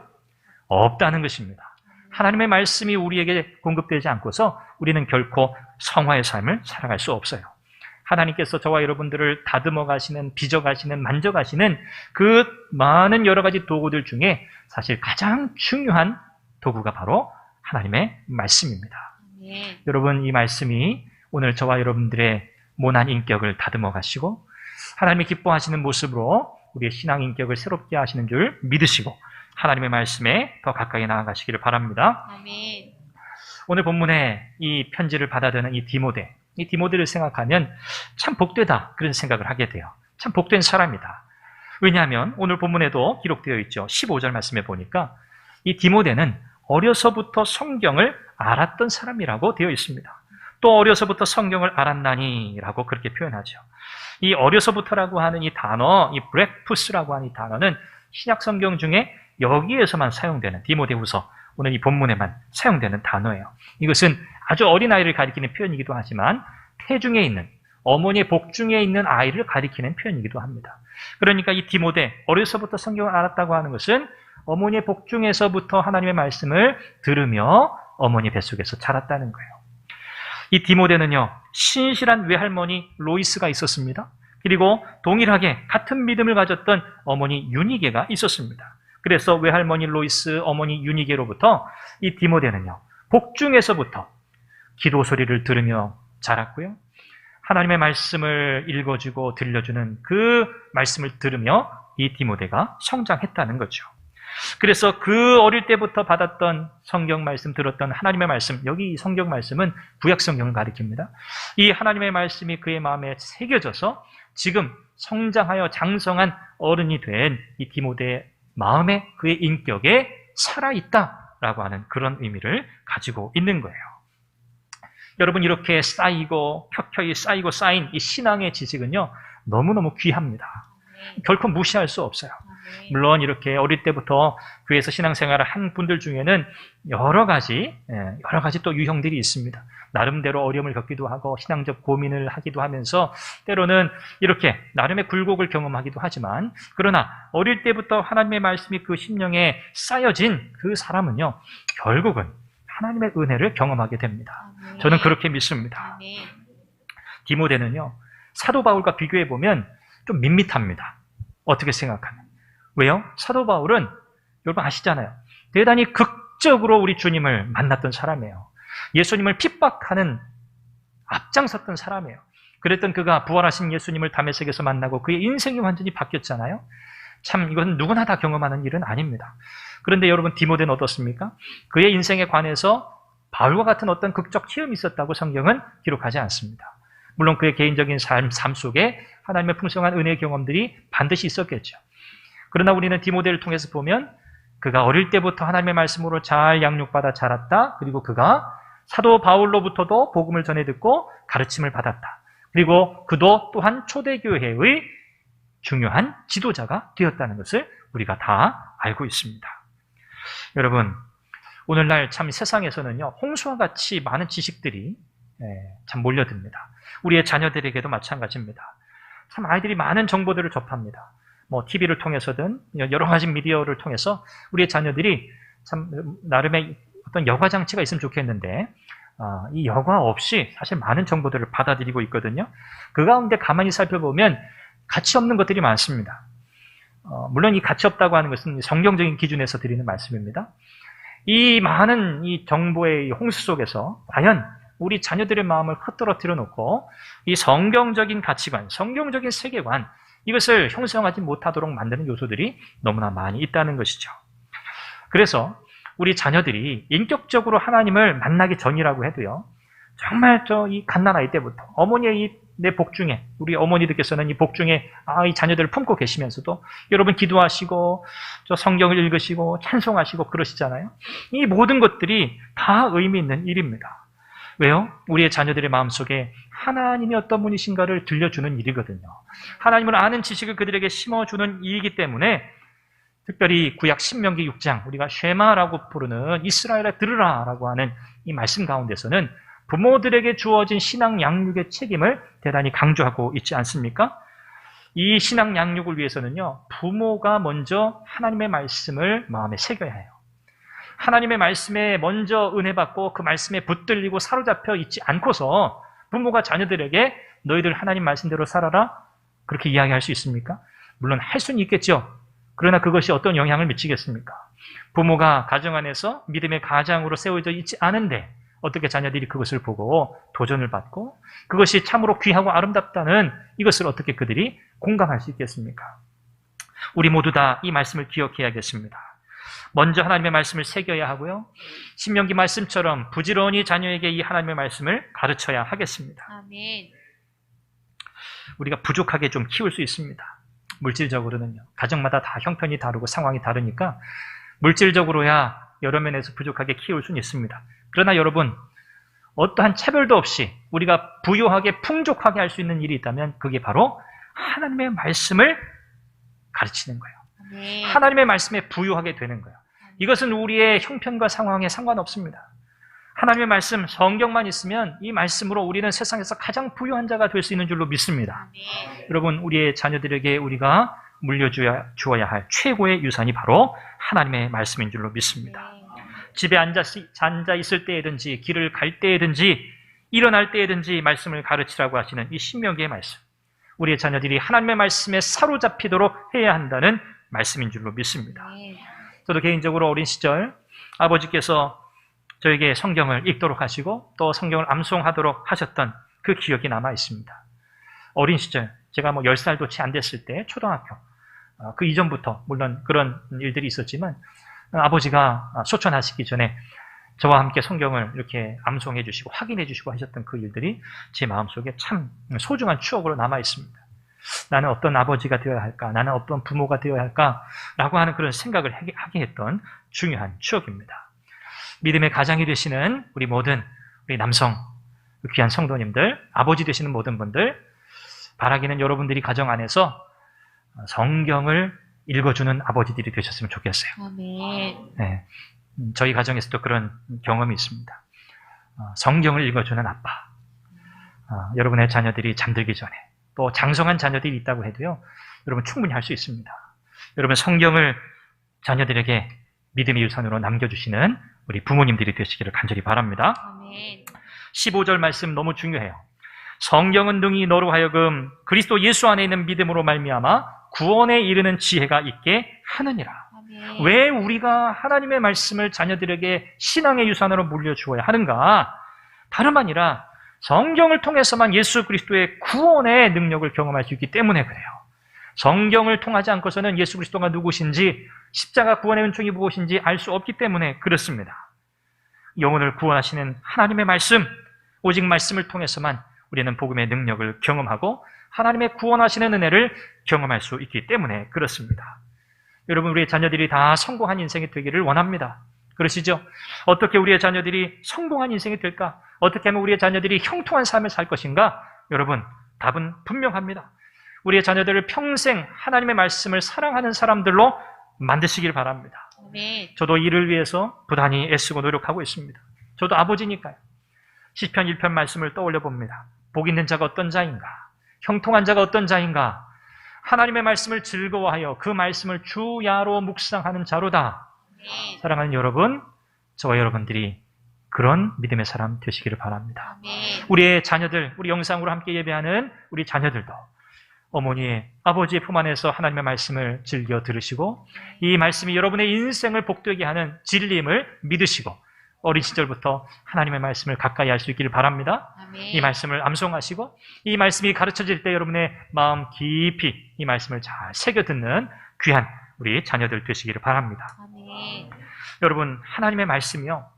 없다는 것입니다. 하나님의 말씀이 우리에게 공급되지 않고서 우리는 결코 성화의 삶을 살아갈 수 없어요. 하나님께서 저와 여러분들을 다듬어 가시는, 빚어 가시는, 만져 가시는 그 많은 여러 가지 도구들 중에 사실 가장 중요한 도구가 바로 하나님의 말씀입니다. 여러분, 이 말씀이 오늘 저와 여러분들의 모난 인격을 다듬어 가시고 하나님이 기뻐하시는 모습으로 우리의 신앙 인격을 새롭게 하시는 줄 믿으시고 하나님의 말씀에 더 가까이 나아가시기를 바랍니다. 아멘. 오늘 본문에 이 편지를 받아드는 이 디모데를 생각하면 참 복되다, 그런 생각을 하게 돼요. 참 복된 사람이다. 왜냐하면 오늘 본문에도 기록되어 있죠. 15절 말씀에 보니까 이 디모데는 어려서부터 성경을 알았던 사람이라고 되어 있습니다. 또 어려서부터 성경을 알았나니라고 그렇게 표현하죠. 이 어려서부터라고 하는 이 단어, 이 브렉푸스라고 하는 이 단어는 신약 성경 중에 여기에서만 사용되는, 디모데후서 오늘 이 본문에만 사용되는 단어예요. 이것은 아주 어린아이를 가리키는 표현이기도 하지만 태중에 있는, 어머니의 복중에 있는 아이를 가리키는 표현이기도 합니다. 그러니까 이 디모데, 어려서부터 성경을 알았다고 하는 것은 어머니의 복중에서부터 하나님의 말씀을 들으며 어머니 뱃속에서 자랐다는 거예요. 이 디모데는요, 신실한 외할머니 로이스가 있었습니다. 그리고 동일하게 같은 믿음을 가졌던 어머니 유니게가 있었습니다. 그래서 외할머니 로이스, 어머니 유니게로부터 이 디모데는요, 복중에서부터 기도 소리를 들으며 자랐고요. 하나님의 말씀을 읽어주고 들려주는 그 말씀을 들으며 이 디모데가 성장했다는 거죠. 그래서 그 어릴 때부터 받았던 성경 말씀, 들었던 하나님의 말씀, 여기 이 성경 말씀은 구약 성경을 가리킵니다. 이 하나님의 말씀이 그의 마음에 새겨져서 지금 성장하여 장성한 어른이 된 이 디모데의 마음에, 그의 인격에 살아있다라고 하는 그런 의미를 가지고 있는 거예요. 여러분, 이렇게 쌓이고 켜켜이 쌓이고 쌓인 이 신앙의 지식은요, 너무너무 귀합니다. 결코 무시할 수 없어요. 물론 이렇게 어릴 때부터 교회에서 신앙생활을 한 분들 중에는 여러 가지 또 유형들이 있습니다. 나름대로 어려움을 겪기도 하고 신앙적 고민을 하기도 하면서 때로는 이렇게 나름의 굴곡을 경험하기도 하지만, 그러나 어릴 때부터 하나님의 말씀이 그 심령에 쌓여진 그 사람은요, 결국은 하나님의 은혜를 경험하게 됩니다. 저는 그렇게 믿습니다. 디모데는요, 사도 바울과 비교해보면 좀 밋밋합니다. 어떻게 생각하면. 왜요? 사도 바울은 여러분 아시잖아요. 대단히 극적으로 우리 주님을 만났던 사람이에요. 예수님을 핍박하는, 앞장섰던 사람이에요. 그랬던 그가 부활하신 예수님을 다메섹에서 만나고 그의 인생이 완전히 바뀌었잖아요. 참 이건 누구나 다 경험하는 일은 아닙니다. 그런데 여러분, 디모데는 어떻습니까? 그의 인생에 관해서 바울과 같은 어떤 극적 체험이 있었다고 성경은 기록하지 않습니다. 물론 그의 개인적인 삶 속에 하나님의 풍성한 은혜의 경험들이 반드시 있었겠죠. 그러나 우리는 디모데를 통해서 보면 그가 어릴 때부터 하나님의 말씀으로 잘 양육받아 자랐다. 그리고 그가 사도 바울로부터도 복음을 전해 듣고 가르침을 받았다. 그리고 그도 또한 초대교회의 중요한 지도자가 되었다는 것을 우리가 다 알고 있습니다. 여러분, 오늘날 참 세상에서는요, 홍수와 같이 많은 지식들이 참 몰려듭니다. 우리의 자녀들에게도 마찬가지입니다. 참 아이들이 많은 정보들을 접합니다. 뭐 TV를 통해서든 여러 가지 미디어를 통해서 우리의 자녀들이 참 나름의 어떤 여과 장치가 있으면 좋겠는데, 이 여과 없이 사실 많은 정보들을 받아들이고 있거든요. 그 가운데 가만히 살펴보면 가치 없는 것들이 많습니다. 물론 이 가치 없다고 하는 것은 성경적인 기준에서 드리는 말씀입니다. 이 많은 이 정보의 홍수 속에서 과연 우리 자녀들의 마음을 흩어뜨려 놓고 이 성경적인 가치관, 성경적인 세계관, 이것을 형성하지 못하도록 만드는 요소들이 너무나 많이 있다는 것이죠. 그래서 우리 자녀들이 인격적으로 하나님을 만나기 전이라고 해도요, 정말 이 갓난아이 때부터 어머니의 내 복중에, 우리 어머니들께서는 이 복중에 이 자녀들을 품고 계시면서도 여러분 기도하시고 성경을 읽으시고 찬송하시고 그러시잖아요. 이 모든 것들이 다 의미 있는 일입니다. 왜요? 우리의 자녀들의 마음속에 하나님이 어떤 분이신가를 들려주는 일이거든요. 하나님을 아는 지식을 그들에게 심어주는 일이기 때문에 특별히 구약 신명기 6장, 우리가 쉐마라고 부르는 이스라엘아 들으라 라고 하는 이 말씀 가운데서는 부모들에게 주어진 신앙 양육의 책임을 대단히 강조하고 있지 않습니까? 이 신앙 양육을 위해서는요, 부모가 먼저 하나님의 말씀을 마음에 새겨야 해요. 하나님의 말씀에 먼저 은혜 받고 그 말씀에 붙들리고 사로잡혀 있지 않고서 부모가 자녀들에게 너희들 하나님 말씀대로 살아라, 그렇게 이야기할 수 있습니까? 물론 할 수는 있겠죠. 그러나 그것이 어떤 영향을 미치겠습니까? 부모가 가정 안에서 믿음의 가장으로 세워져 있지 않은데 어떻게 자녀들이 그것을 보고 도전을 받고 그것이 참으로 귀하고 아름답다는 이것을 어떻게 그들이 공감할 수 있겠습니까? 우리 모두 다 이 말씀을 기억해야겠습니다. 먼저 하나님의 말씀을 새겨야 하고요, 신명기 말씀처럼 부지런히 자녀에게 이 하나님의 말씀을 가르쳐야 하겠습니다. 아멘. 우리가 부족하게 좀 키울 수 있습니다. 물질적으로는요, 가정마다 다 형편이 다르고 상황이 다르니까 물질적으로야 여러 면에서 부족하게 키울 수는 있습니다. 그러나 여러분, 어떠한 차별도 없이 우리가 부유하게 풍족하게 할 수 있는 일이 있다면 그게 바로 하나님의 말씀을 가르치는 거예요. 아멘. 하나님의 말씀에 부유하게 되는 거예요. 이것은 우리의 형편과 상황에 상관없습니다. 하나님의 말씀, 성경만 있으면 이 말씀으로 우리는 세상에서 가장 부유한 자가 될 수 있는 줄로 믿습니다. 아멘. 여러분, 우리의 자녀들에게 우리가 물려주어야 할 최고의 유산이 바로 하나님의 말씀인 줄로 믿습니다. 집에 앉아 있을 때에든지 길을 갈 때에든지 일어날 때에든지 말씀을 가르치라고 하시는 이 신명기의 말씀, 우리의 자녀들이 하나님의 말씀에 사로잡히도록 해야 한다는 말씀인 줄로 믿습니다. 아멘. 저도 개인적으로 어린 시절 아버지께서 저에게 성경을 읽도록 하시고 또 성경을 암송하도록 하셨던 그 기억이 남아 있습니다. 어린 시절, 제가 10살도 채 안 됐을 때 초등학교, 그 이전부터 물론 그런 일들이 있었지만 아버지가 소천하시기 전에 저와 함께 성경을 이렇게 암송해 주시고 확인해 주시고 하셨던 그 일들이 제 마음속에 참 소중한 추억으로 남아 있습니다. 나는 어떤 아버지가 되어야 할까? 나는 어떤 부모가 되어야 할까? 라고 하는 그런 생각을 하게 했던 중요한 추억입니다. 믿음의 가장이 되시는 우리 모든 우리 남성 귀한 성도님들, 아버지 되시는 모든 분들, 바라기는 여러분들이 가정 안에서 성경을 읽어주는 아버지들이 되셨으면 좋겠어요. 아멘. 네. 저희 가정에서도 그런 경험이 있습니다. 성경을 읽어주는 아빠. 여러분의 자녀들이 잠들기 전에 또 장성한 자녀들이 있다고 해도요, 여러분 충분히 할 수 있습니다. 여러분 성경을 자녀들에게 믿음의 유산으로 남겨주시는 우리 부모님들이 되시기를 간절히 바랍니다. 아멘. 15절 말씀 너무 중요해요. 성경은 능히 너로 하여금 그리스도 예수 안에 있는 믿음으로 말미암아 구원에 이르는 지혜가 있게 하느니라. 아멘. 왜 우리가 하나님의 말씀을 자녀들에게 신앙의 유산으로 물려주어야 하는가? 다름 아니라 성경을 통해서만 예수 그리스도의 구원의 능력을 경험할 수 있기 때문에 그래요. 성경을 통하지 않고서는 예수 그리스도가 누구신지, 십자가 구원의 은총이 무엇인지 알 수 없기 때문에 그렇습니다. 영혼을 구원하시는 하나님의 말씀, 오직 말씀을 통해서만 우리는 복음의 능력을 경험하고 하나님의 구원하시는 은혜를 경험할 수 있기 때문에 그렇습니다. 여러분, 우리의 자녀들이 다 성공한 인생이 되기를 원합니다. 그러시죠? 어떻게 우리의 자녀들이 성공한 인생이 될까? 어떻게 하면 우리의 자녀들이 형통한 삶을 살 것인가? 여러분, 답은 분명합니다. 우리의 자녀들을 평생 하나님의 말씀을 사랑하는 사람들로 만드시길 바랍니다. 아멘. 저도 이를 위해서 부단히 애쓰고 노력하고 있습니다. 저도 아버지니까요. 시편 1편 말씀을 떠올려 봅니다. 복 있는 자가 어떤 자인가? 형통한 자가 어떤 자인가? 하나님의 말씀을 즐거워하여 그 말씀을 주야로 묵상하는 자로다. 아멘. 사랑하는 여러분, 저와 여러분들이 그런 믿음의 사람 되시기를 바랍니다. 아멘. 우리의 자녀들, 우리 영상으로 함께 예배하는 우리 자녀들도 어머니의, 아버지의 품 안에서 하나님의 말씀을 즐겨 들으시고 이 말씀이 여러분의 인생을 복되게 하는 진리임을 믿으시고 어린 시절부터 하나님의 말씀을 가까이 할 수 있기를 바랍니다. 아멘. 이 말씀을 암송하시고 이 말씀이 가르쳐질 때 여러분의 마음 깊이 이 말씀을 잘 새겨 듣는 귀한 우리 자녀들 되시기를 바랍니다. 아멘. 여러분, 하나님의 말씀이요,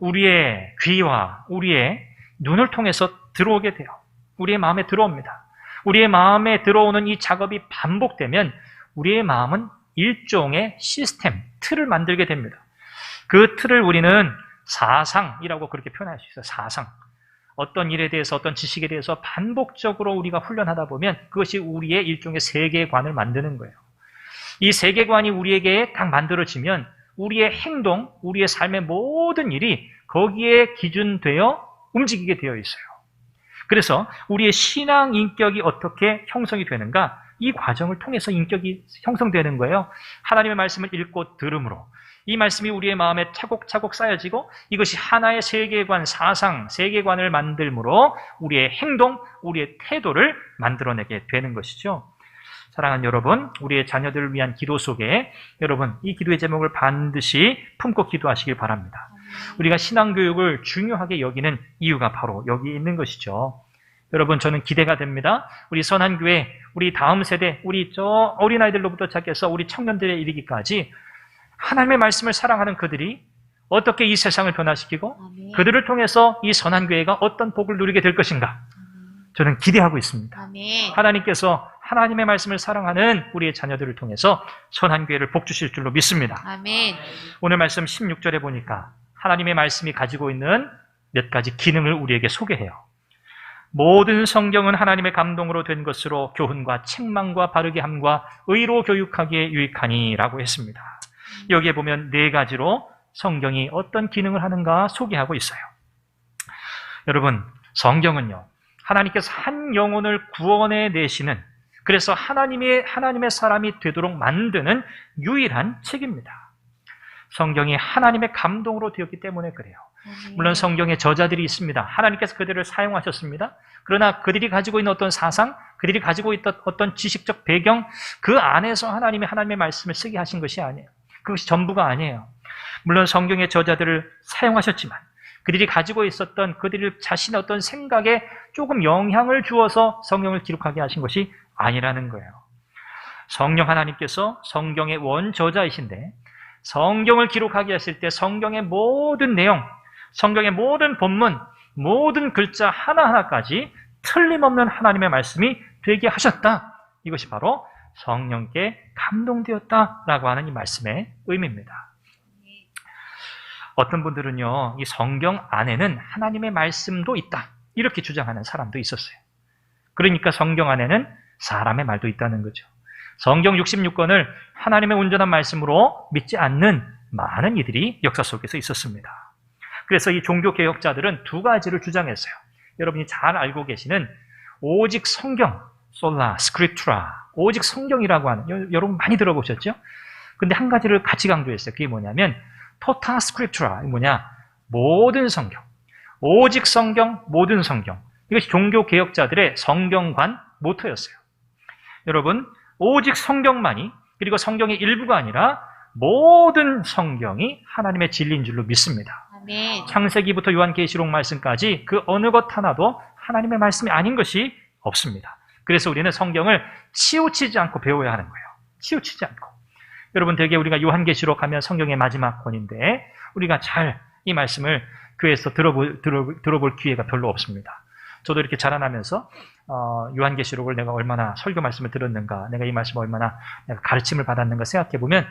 우리의 귀와 우리의 눈을 통해서 들어오게 돼요. 우리의 마음에 들어옵니다. 우리의 마음에 들어오는 이 작업이 반복되면 우리의 마음은 일종의 시스템, 틀을 만들게 됩니다. 그 틀을 우리는 사상이라고 그렇게 표현할 수 있어요. 사상. 어떤 일에 대해서, 어떤 지식에 대해서 반복적으로 우리가 훈련하다 보면 그것이 우리의 일종의 세계관을 만드는 거예요. 이 세계관이 우리에게 딱 만들어지면 우리의 행동, 우리의 삶의 모든 일이 거기에 기준되어 움직이게 되어 있어요. 그래서 우리의 신앙 인격이 어떻게 형성이 되는가? 이 과정을 통해서 인격이 형성되는 거예요. 하나님의 말씀을 읽고 들음으로 이 말씀이 우리의 마음에 차곡차곡 쌓여지고 이것이 하나의 세계관, 사상, 세계관을 만들므로 우리의 행동, 우리의 태도를 만들어내게 되는 것이죠. 사랑하는 여러분, 우리의 자녀들을 위한 기도 속에 여러분 이 기도의 제목을 반드시 품고 기도하시길 바랍니다. 우리가 신앙교육을 중요하게 여기는 이유가 바로 여기 있는 것이죠. 여러분, 저는 기대가 됩니다. 우리 선한교회, 우리 다음 세대, 우리 저 어린아이들로부터 시작해서 우리 청년들에 이르기까지 하나님의 말씀을 사랑하는 그들이 어떻게 이 세상을 변화시키고 아멘. 그들을 통해서 이 선한교회가 어떤 복을 누리게 될 것인가? 저는 기대하고 있습니다. 아멘. 하나님께서 하나님의 말씀을 사랑하는 우리의 자녀들을 통해서 선한교회를 복 주실 줄로 믿습니다. 아멘. 오늘 말씀 16절에 보니까 하나님의 말씀이 가지고 있는 몇 가지 기능을 우리에게 소개해요. 모든 성경은 하나님의 감동으로 된 것으로 교훈과 책망과 바르게 함과 의로 교육하기에 유익하니라고 했습니다. 여기에 보면 네 가지로 성경이 어떤 기능을 하는가 소개하고 있어요. 여러분, 성경은요, 하나님께서 한 영혼을 구원해 내시는, 그래서 하나님의 사람이 되도록 만드는 유일한 책입니다. 성경이 하나님의 감동으로 되었기 때문에 그래요. 물론 성경에 저자들이 있습니다. 하나님께서 그들을 사용하셨습니다. 그러나 그들이 가지고 있는 어떤 사상, 그들이 가지고 있던 어떤 지식적 배경, 그 안에서 하나님의 말씀을 쓰게 하신 것이 아니에요. 그것이 전부가 아니에요. 물론 성경의 저자들을 사용하셨지만 그들이 가지고 있었던 그들 자신의 어떤 생각에 조금 영향을 주어서 성경을 기록하게 하신 것이 아니라는 거예요. 성령 하나님께서 성경의 원저자이신데 성경을 기록하게 했을 때 성경의 모든 내용, 성경의 모든 본문, 모든 글자 하나하나까지 틀림없는 하나님의 말씀이 되게 하셨다. 이것이 바로 성령께 감동되었다라고 하는 이 말씀의 의미입니다. 어떤 분들은요, 이 성경 안에는 하나님의 말씀도 있다, 이렇게 주장하는 사람도 있었어요. 그러니까 성경 안에는 사람의 말도 있다는 거죠. 성경 66권을 하나님의 온전한 말씀으로 믿지 않는 많은 이들이 역사 속에서 있었습니다. 그래서 이 종교개혁자들은 두 가지를 주장했어요. 여러분이 잘 알고 계시는 오직 성경, 솔라 스크립투라, 오직 성경이라고 하는, 여러분 많이 들어보셨죠? 근데 한 가지를 같이 강조했어요. 그게 뭐냐면 토타 스크립투라, 뭐냐? 모든 성경, 오직 성경, 모든 성경. 이것이 종교개혁자들의 성경관 모토였어요. 여러분, 오직 성경만이, 그리고 성경의 일부가 아니라 모든 성경이 하나님의 진리인 줄로 믿습니다. 아멘. 창세기부터 요한계시록 말씀까지 그 어느 것 하나도 하나님의 말씀이 아닌 것이 없습니다. 그래서 우리는 성경을 치우치지 않고 배워야 하는 거예요. 치우치지 않고. 여러분, 되게 우리가 요한계시록 하면 성경의 마지막 권인데 우리가 잘 이 말씀을 교회에서 들어볼 기회가 별로 없습니다. 저도 이렇게 자라나면서 요한계시록을 내가 얼마나 설교 말씀을 들었는가, 내가 이 말씀을 얼마나 내가 가르침을 받았는가 생각해보면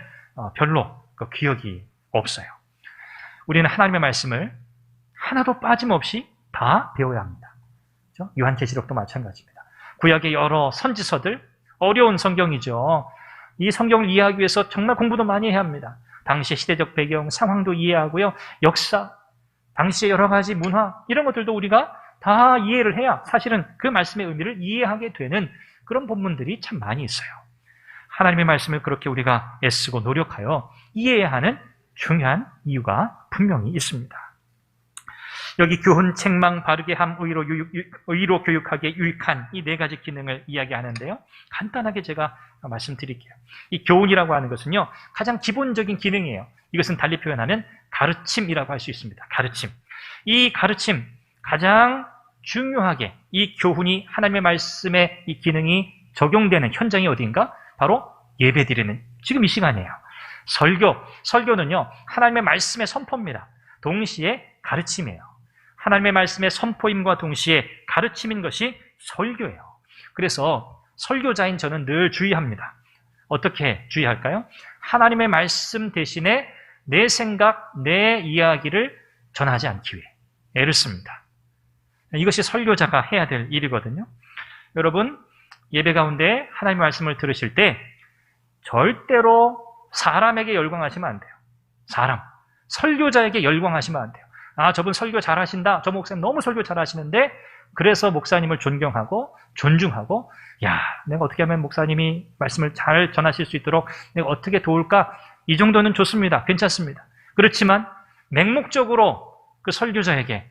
별로 그 기억이 없어요. 우리는 하나님의 말씀을 하나도 빠짐없이 다 배워야 합니다. 그렇죠? 요한계시록도 마찬가지입니다. 구약의 여러 선지서들, 어려운 성경이죠. 이 성경을 이해하기 위해서 정말 공부도 많이 해야 합니다. 당시의 시대적 배경, 상황도 이해하고요. 역사, 당시의 여러 가지 문화, 이런 것들도 우리가 다 이해를 해야 사실은 그 말씀의 의미를 이해하게 되는 그런 본문들이 참 많이 있어요. 하나님의 말씀을 그렇게 우리가 애쓰고 노력하여 이해해야 하는 중요한 이유가 분명히 있습니다. 여기 교훈, 책망, 바르게 함, 의로 교육하기에 유익한 이 네 가지 기능을 이야기하는데요. 간단하게 제가 말씀드릴게요. 이 교훈이라고 하는 것은요, 가장 기본적인 기능이에요. 이것은 달리 표현하면 가르침이라고 할 수 있습니다. 가르침. 이 가르침, 가장 중요하게 이 교훈이 하나님의 말씀의 이 기능이 적용되는 현장이 어디인가? 바로 예배드리는 지금 이 시간이에요. 설교는요, 하나님의 말씀의 선포입니다. 동시에 가르침이에요. 하나님의 말씀의 선포임과 동시에 가르침인 것이 설교예요. 그래서 설교자인 저는 늘 주의합니다. 어떻게 주의할까요? 하나님의 말씀 대신에 내 생각, 내 이야기를 전하지 않기 위해 애를 씁니다. 이것이 설교자가 해야 될 일이거든요. 여러분, 예배 가운데 하나님의 말씀을 들으실 때 절대로 사람에게 열광하시면 안 돼요. 설교자에게 열광하시면 안 돼요. 아, 저분 설교 잘하신다. 저 목사님 너무 설교 잘하시는데 그래서 목사님을 존경하고 존중하고, 야, 내가 어떻게 하면 목사님이 말씀을 잘 전하실 수 있도록 내가 어떻게 도울까? 이 정도는 좋습니다. 괜찮습니다. 그렇지만 맹목적으로 그 설교자에게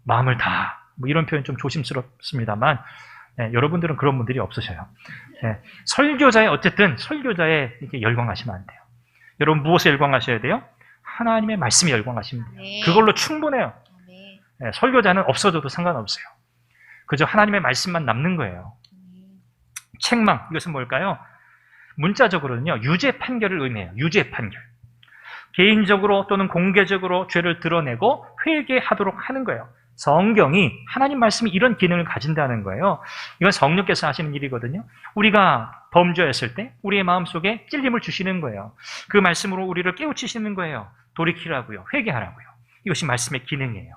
마음을 다, 뭐 이런 표현 좀 조심스럽습니다만, 여러분들은 그런 분들이 없으셔요. 어쨌든 설교자에 이렇게 열광하시면 안 돼요. 여러분, 무엇에 열광하셔야 돼요? 하나님의 말씀에 열광하시면 돼요. 네. 그걸로 충분해요. 네. 설교자는 없어져도 상관없어요. 그저 하나님의 말씀만 남는 거예요. 책망, 이것은 뭘까요? 문자적으로는요, 유죄 판결을 의미해요. 유죄 판결. 개인적으로 또는 공개적으로 죄를 드러내고 회개하도록 하는 거예요. 성경이, 하나님 말씀이 이런 기능을 가진다는 거예요. 이건 성령께서 하시는 일이거든요. 우리가 범죄했을 때 우리의 마음속에 찔림을 주시는 거예요. 그 말씀으로 우리를 깨우치시는 거예요. 돌이키라고요. 회개하라고요. 이것이 말씀의 기능이에요.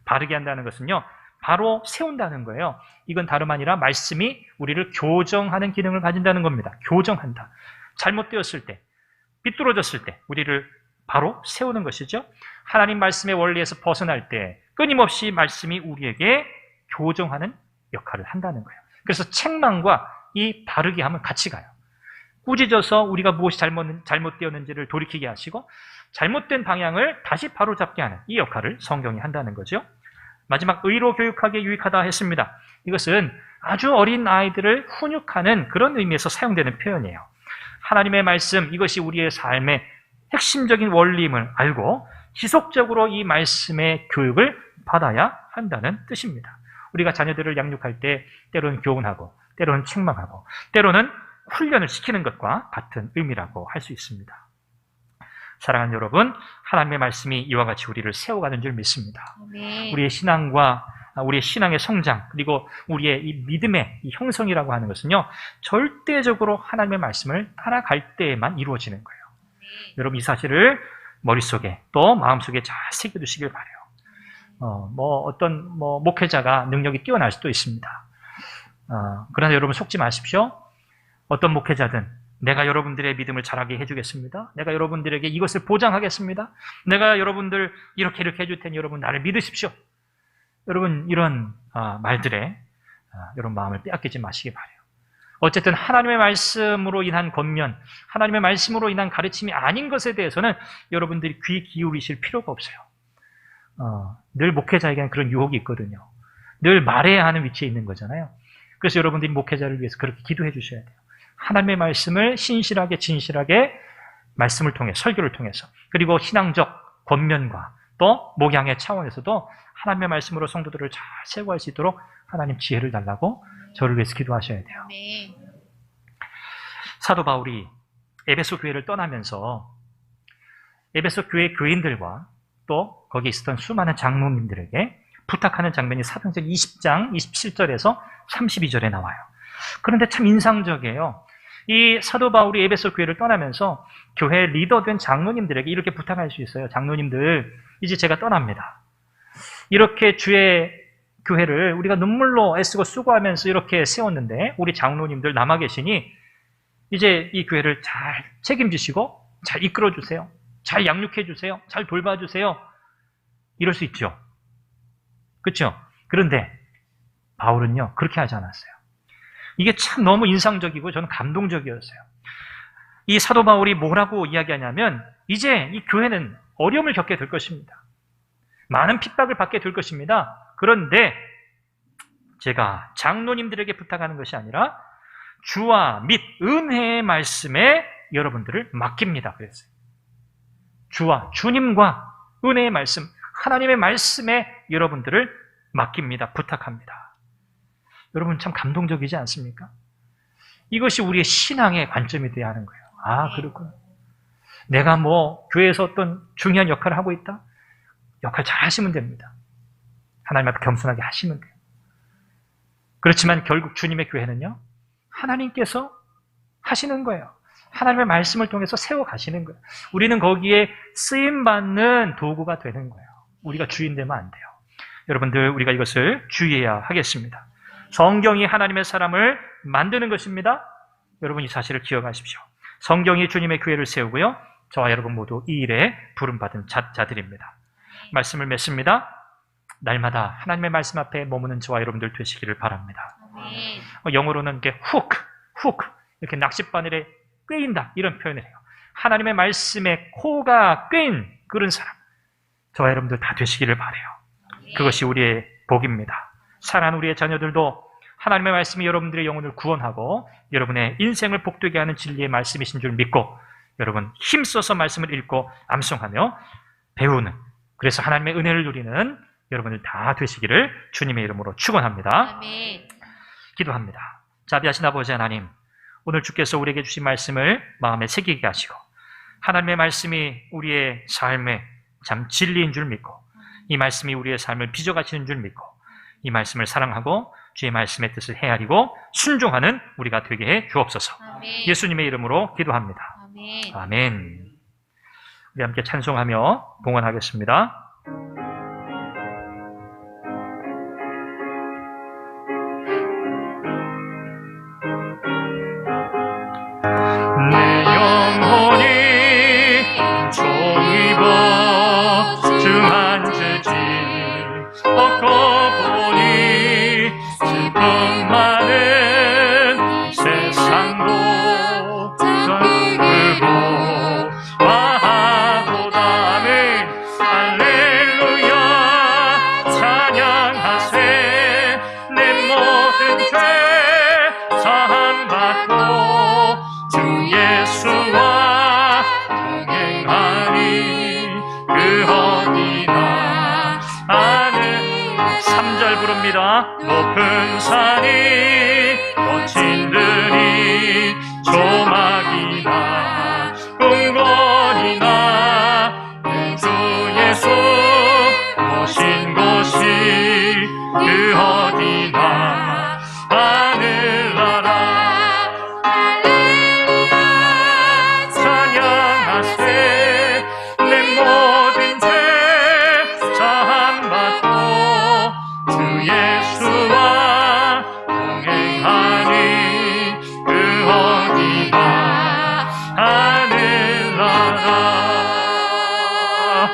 바르게 한다는 것은요, 바로 세운다는 거예요. 이건 다름 아니라 말씀이 우리를 교정하는 기능을 가진다는 겁니다. 교정한다. 잘못되었을 때, 삐뚤어졌을 때 우리를 바로 세우는 것이죠. 하나님 말씀의 원리에서 벗어날 때 끊임없이 말씀이 우리에게 교정하는 역할을 한다는 거예요. 그래서 책망과 이 바르게 함은 같이 가요. 꾸짖어서 우리가 무엇이 잘못되었는지를 돌이키게 하시고 잘못된 방향을 다시 바로잡게 하는 이 역할을 성경이 한다는 거죠. 마지막, 의로 교육하기에 유익하다 했습니다. 이것은 아주 어린 아이들을 훈육하는 그런 의미에서 사용되는 표현이에요. 하나님의 말씀, 이것이 우리의 삶의 핵심적인 원리임을 알고 지속적으로 이 말씀의 교육을 받아야 한다는 뜻입니다. 우리가 자녀들을 양육할 때 때로는 교훈하고 때로는 책망하고 때로는 훈련을 시키는 것과 같은 의미라고 할 수 있습니다. 사랑하는 여러분, 하나님의 말씀이 이와 같이 우리를 세워가는 줄 믿습니다. 아멘. 우리의 신앙과 우리의 신앙의 성장, 그리고 우리의 이 믿음의 이 형성이라고 하는 것은요, 절대적으로 하나님의 말씀을 따라갈 때에만 이루어지는 거예요. 여러분, 이 사실을 머릿속에 또 마음속에 잘 새겨두시길 바라요. 어떤 목회자가 능력이 뛰어날 수도 있습니다. 그러나 여러분 속지 마십시오. 어떤 목회자든 내가 여러분들의 믿음을 자라게 해주겠습니다. 내가 여러분들에게 이것을 보장하겠습니다. 내가 여러분들 이렇게 해줄 테니 여러분 나를 믿으십시오. 여러분 이런 말들에 여러분 마음을 빼앗기지 마시기 바라요. 어쨌든 하나님의 말씀으로 인한 권면, 하나님의 말씀으로 인한 가르침이 아닌 것에 대해서는 여러분들이 귀 기울이실 필요가 없어요. 늘 목회자에게는 그런 유혹이 있거든요. 늘 말해야 하는 위치에 있는 거잖아요. 그래서 여러분들이 목회자를 위해서 그렇게 기도해 주셔야 돼요. 하나님의 말씀을 신실하게 진실하게 말씀을 통해 설교를 통해서 그리고 신앙적 권면과 또 목양의 차원에서도 하나님의 말씀으로 성도들을 잘 세워갈 수 있도록 하나님 지혜를 달라고 저를 위해서 기도하셔야 돼요. 아멘. 사도 바울이 에베소 교회를 떠나면서 에베소 교회 교인들과 또 거기 있었던 수많은 장로님들에게 부탁하는 장면이 사도행전 20장 27절에서 32절에 나와요. 그런데 참 인상적이에요. 이 사도 바울이 에베소 교회를 떠나면서 교회 리더된 장로님들에게 이렇게 부탁할 수 있어요. 장로님들, 이제 제가 떠납니다. 이렇게 주의 교회를 우리가 눈물로 애쓰고 수고하면서 이렇게 세웠는데 우리 장로님들 남아 계시니 이제 이 교회를 잘 책임지시고 잘 이끌어 주세요. 잘 양육해 주세요. 잘 돌봐 주세요. 이럴 수 있죠. 그렇죠? 그런데 바울은요, 그렇게 하지 않았어요. 이게 참 너무 인상적이고 저는 감동적이었어요. 이 사도 바울이 뭐라고 이야기하냐면 이제 이 교회는 어려움을 겪게 될 것입니다. 많은 핍박을 받게 될 것입니다. 그런데 제가 장로님들에게 부탁하는 것이 아니라 주와 및 은혜의 말씀에 여러분들을 맡깁니다. 그랬어요. 주와 주님과 은혜의 말씀, 하나님의 말씀에 여러분들을 맡깁니다. 부탁합니다. 여러분 참 감동적이지 않습니까? 이것이 우리의 신앙의 관점이 되어야 하는 거예요. 아, 그렇구나. 내가 교회에서 어떤 중요한 역할을 하고 있다? 역할 잘 하시면 됩니다. 하나님 앞에 겸손하게 하시면 돼요. 그렇지만 결국 주님의 교회는요, 하나님께서 하시는 거예요. 하나님의 말씀을 통해서 세워가시는 거예요. 우리는 거기에 쓰임받는 도구가 되는 거예요. 우리가 주인 되면 안 돼요. 여러분들, 우리가 이것을 주의해야 하겠습니다. 성경이 하나님의 사람을 만드는 것입니다. 여러분 이 사실을 기억하십시오. 성경이 주님의 교회를 세우고요. 저와 여러분 모두 이 일에 부름받은 자들입니다. 말씀을 맺습니다. 날마다 하나님의 말씀 앞에 머무는 저와 여러분들 되시기를 바랍니다. 아멘. 영어로는 이렇게 훅 이렇게 낚싯바늘에 꿰인다 이런 표현을 해요. 하나님의 말씀에 코가 꿰인 그런 사람, 저와 여러분들 다 되시기를 바라요. 그것이 우리의 복입니다. 사랑하는 우리의 자녀들도 하나님의 말씀이 여러분들의 영혼을 구원하고 여러분의 인생을 복되게 하는 진리의 말씀이신 줄 믿고 여러분 힘써서 말씀을 읽고 암송하며 배우는, 그래서 하나님의 은혜를 누리는 여러분들 다 되시기를 주님의 이름으로 축원합니다. 아멘. 기도합니다. 자비하신 아버지 하나님, 오늘 주께서 우리에게 주신 말씀을 마음에 새기게 하시고 하나님의 말씀이 우리의 삶의 참 진리인 줄 믿고 이 말씀이 우리의 삶을 빚어가시는 줄 믿고 이 말씀을 사랑하고 주의 말씀의 뜻을 헤아리고 순종하는 우리가 되게 해 주옵소서. 아멘. 예수님의 이름으로 기도합니다. 아멘. 아멘. 우리 함께 찬송하며 봉헌하겠습니다. 내 영혼이 종이고 주만주지 얻고 보니 슬픔 많은 세상도 전부고 와하도다는 할렐루야 찬양하세 내 모든 죄 높은 산이 거친 들이 조막이나 궁궐이나 내 주 예수 오신 곳이 그 어디나 하늘나라 할렐루야 찬양하세 내 모든 죄 사함받고 주 예수와 동행하니 그 어디나 하늘나라.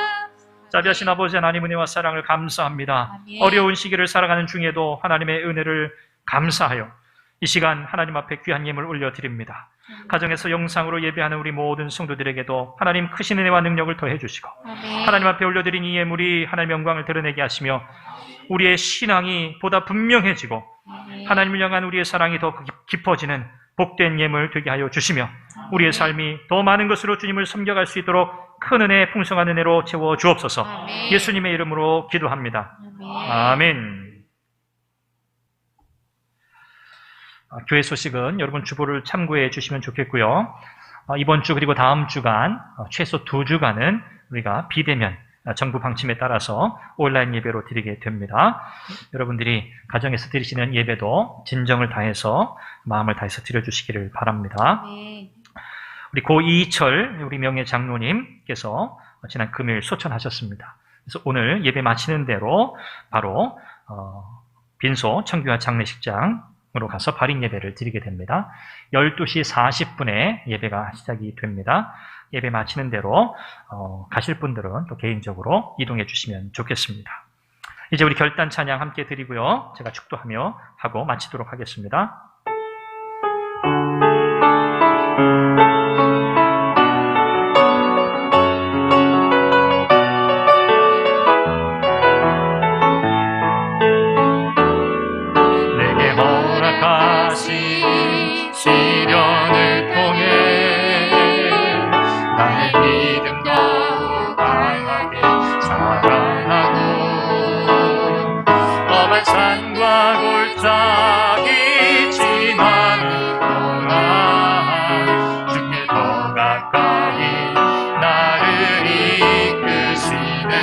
자비하신 아버지 하나님 은혜와 사랑을 감사합니다. 아멘. 어려운 시기를 살아가는 중에도 하나님의 은혜를 감사하여 이 시간 하나님 앞에 귀한 예물 올려드립니다. 가정에서 영상으로 예배하는 우리 모든 성도들에게도 하나님 크신 은혜와 능력을 더해 주시고 아멘. 하나님 앞에 올려드린 이 예물이 하나님의 영광을 드러내게 하시며 우리의 신앙이 보다 분명해지고 아멘. 하나님을 향한 우리의 사랑이 더 깊어지는 복된 예물 되게 하여 주시며 우리의 삶이 더 많은 것으로 주님을 섬겨갈 수 있도록 큰 은혜, 풍성한 은혜로 채워 주옵소서. 아멘. 예수님의 이름으로 기도합니다. 아멘. 아멘. 교회 소식은 여러분 주보를 참고해 주시면 좋겠고요. 이번 주 그리고 다음 주간 최소 2주간은 우리가 비대면 정부 방침에 따라서 온라인 예배로 드리게 됩니다. 여러분들이 가정에서 드리시는 예배도 진정을 다해서 마음을 다해서 드려주시기를 바랍니다. 아멘. 우리 고 이철 우리 명예 장로님께서 지난 금요일 소천하셨습니다. 그래서 오늘 예배 마치는 대로 바로 빈소 청교화 장례식장으로 가서 발인 예배를 드리게 됩니다. 12시 40분에 예배가 시작이 됩니다. 예배 마치는 대로 가실 분들은 또 개인적으로 이동해 주시면 좋겠습니다. 이제 우리 결단 찬양 함께 드리고요. 제가 축도하며 하고 마치도록 하겠습니다. 내게 허락하신 시련을 통해 나의 믿음 더욱 강하게 자라나고 험한 산과 골짜기 지나는 동안 주께 더 가까이 나를 이끄시네.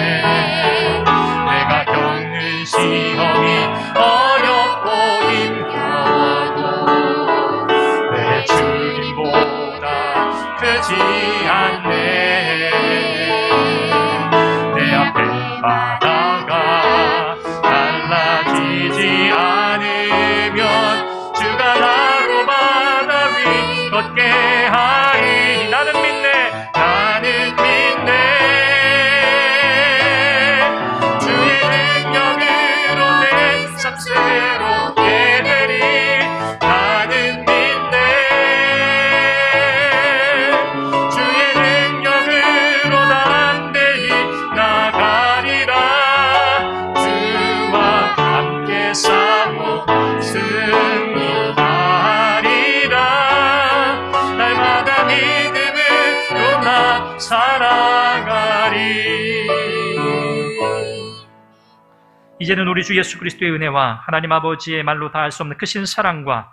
내가 겪는 시험이 어렵고 힘겨워도 내 주님보다 크지 않네. 내 앞에 바다가 달라지지 않으면 주가 나로 바다 위 걷게 하리. 나는 믿네. 나는 믿네. 주의 능력으로 내 삶 새롭게 되리. 나는 믿네. 주의 능력으로 담대히 나가리라. 주와 함께 싸워 승리하리라. 날마다 믿음으로 나 살아가리. 이제는 우리 주 예수 그리스도의 은혜와 하나님 아버지의 말로 다할 수 없는 크신 사랑과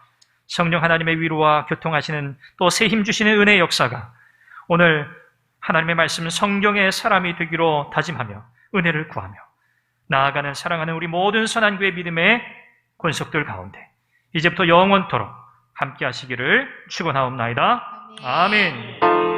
성령 하나님의 위로와 교통하시는 또 새 힘 주시는 은혜의 역사가 오늘 하나님의 말씀 성경의 사람이 되기로 다짐하며 은혜를 구하며 나아가는 사랑하는 우리 모든 선한교회 믿음의 권속들 가운데 이제부터 영원토록 함께 하시기를 축원하옵나이다. 아멘.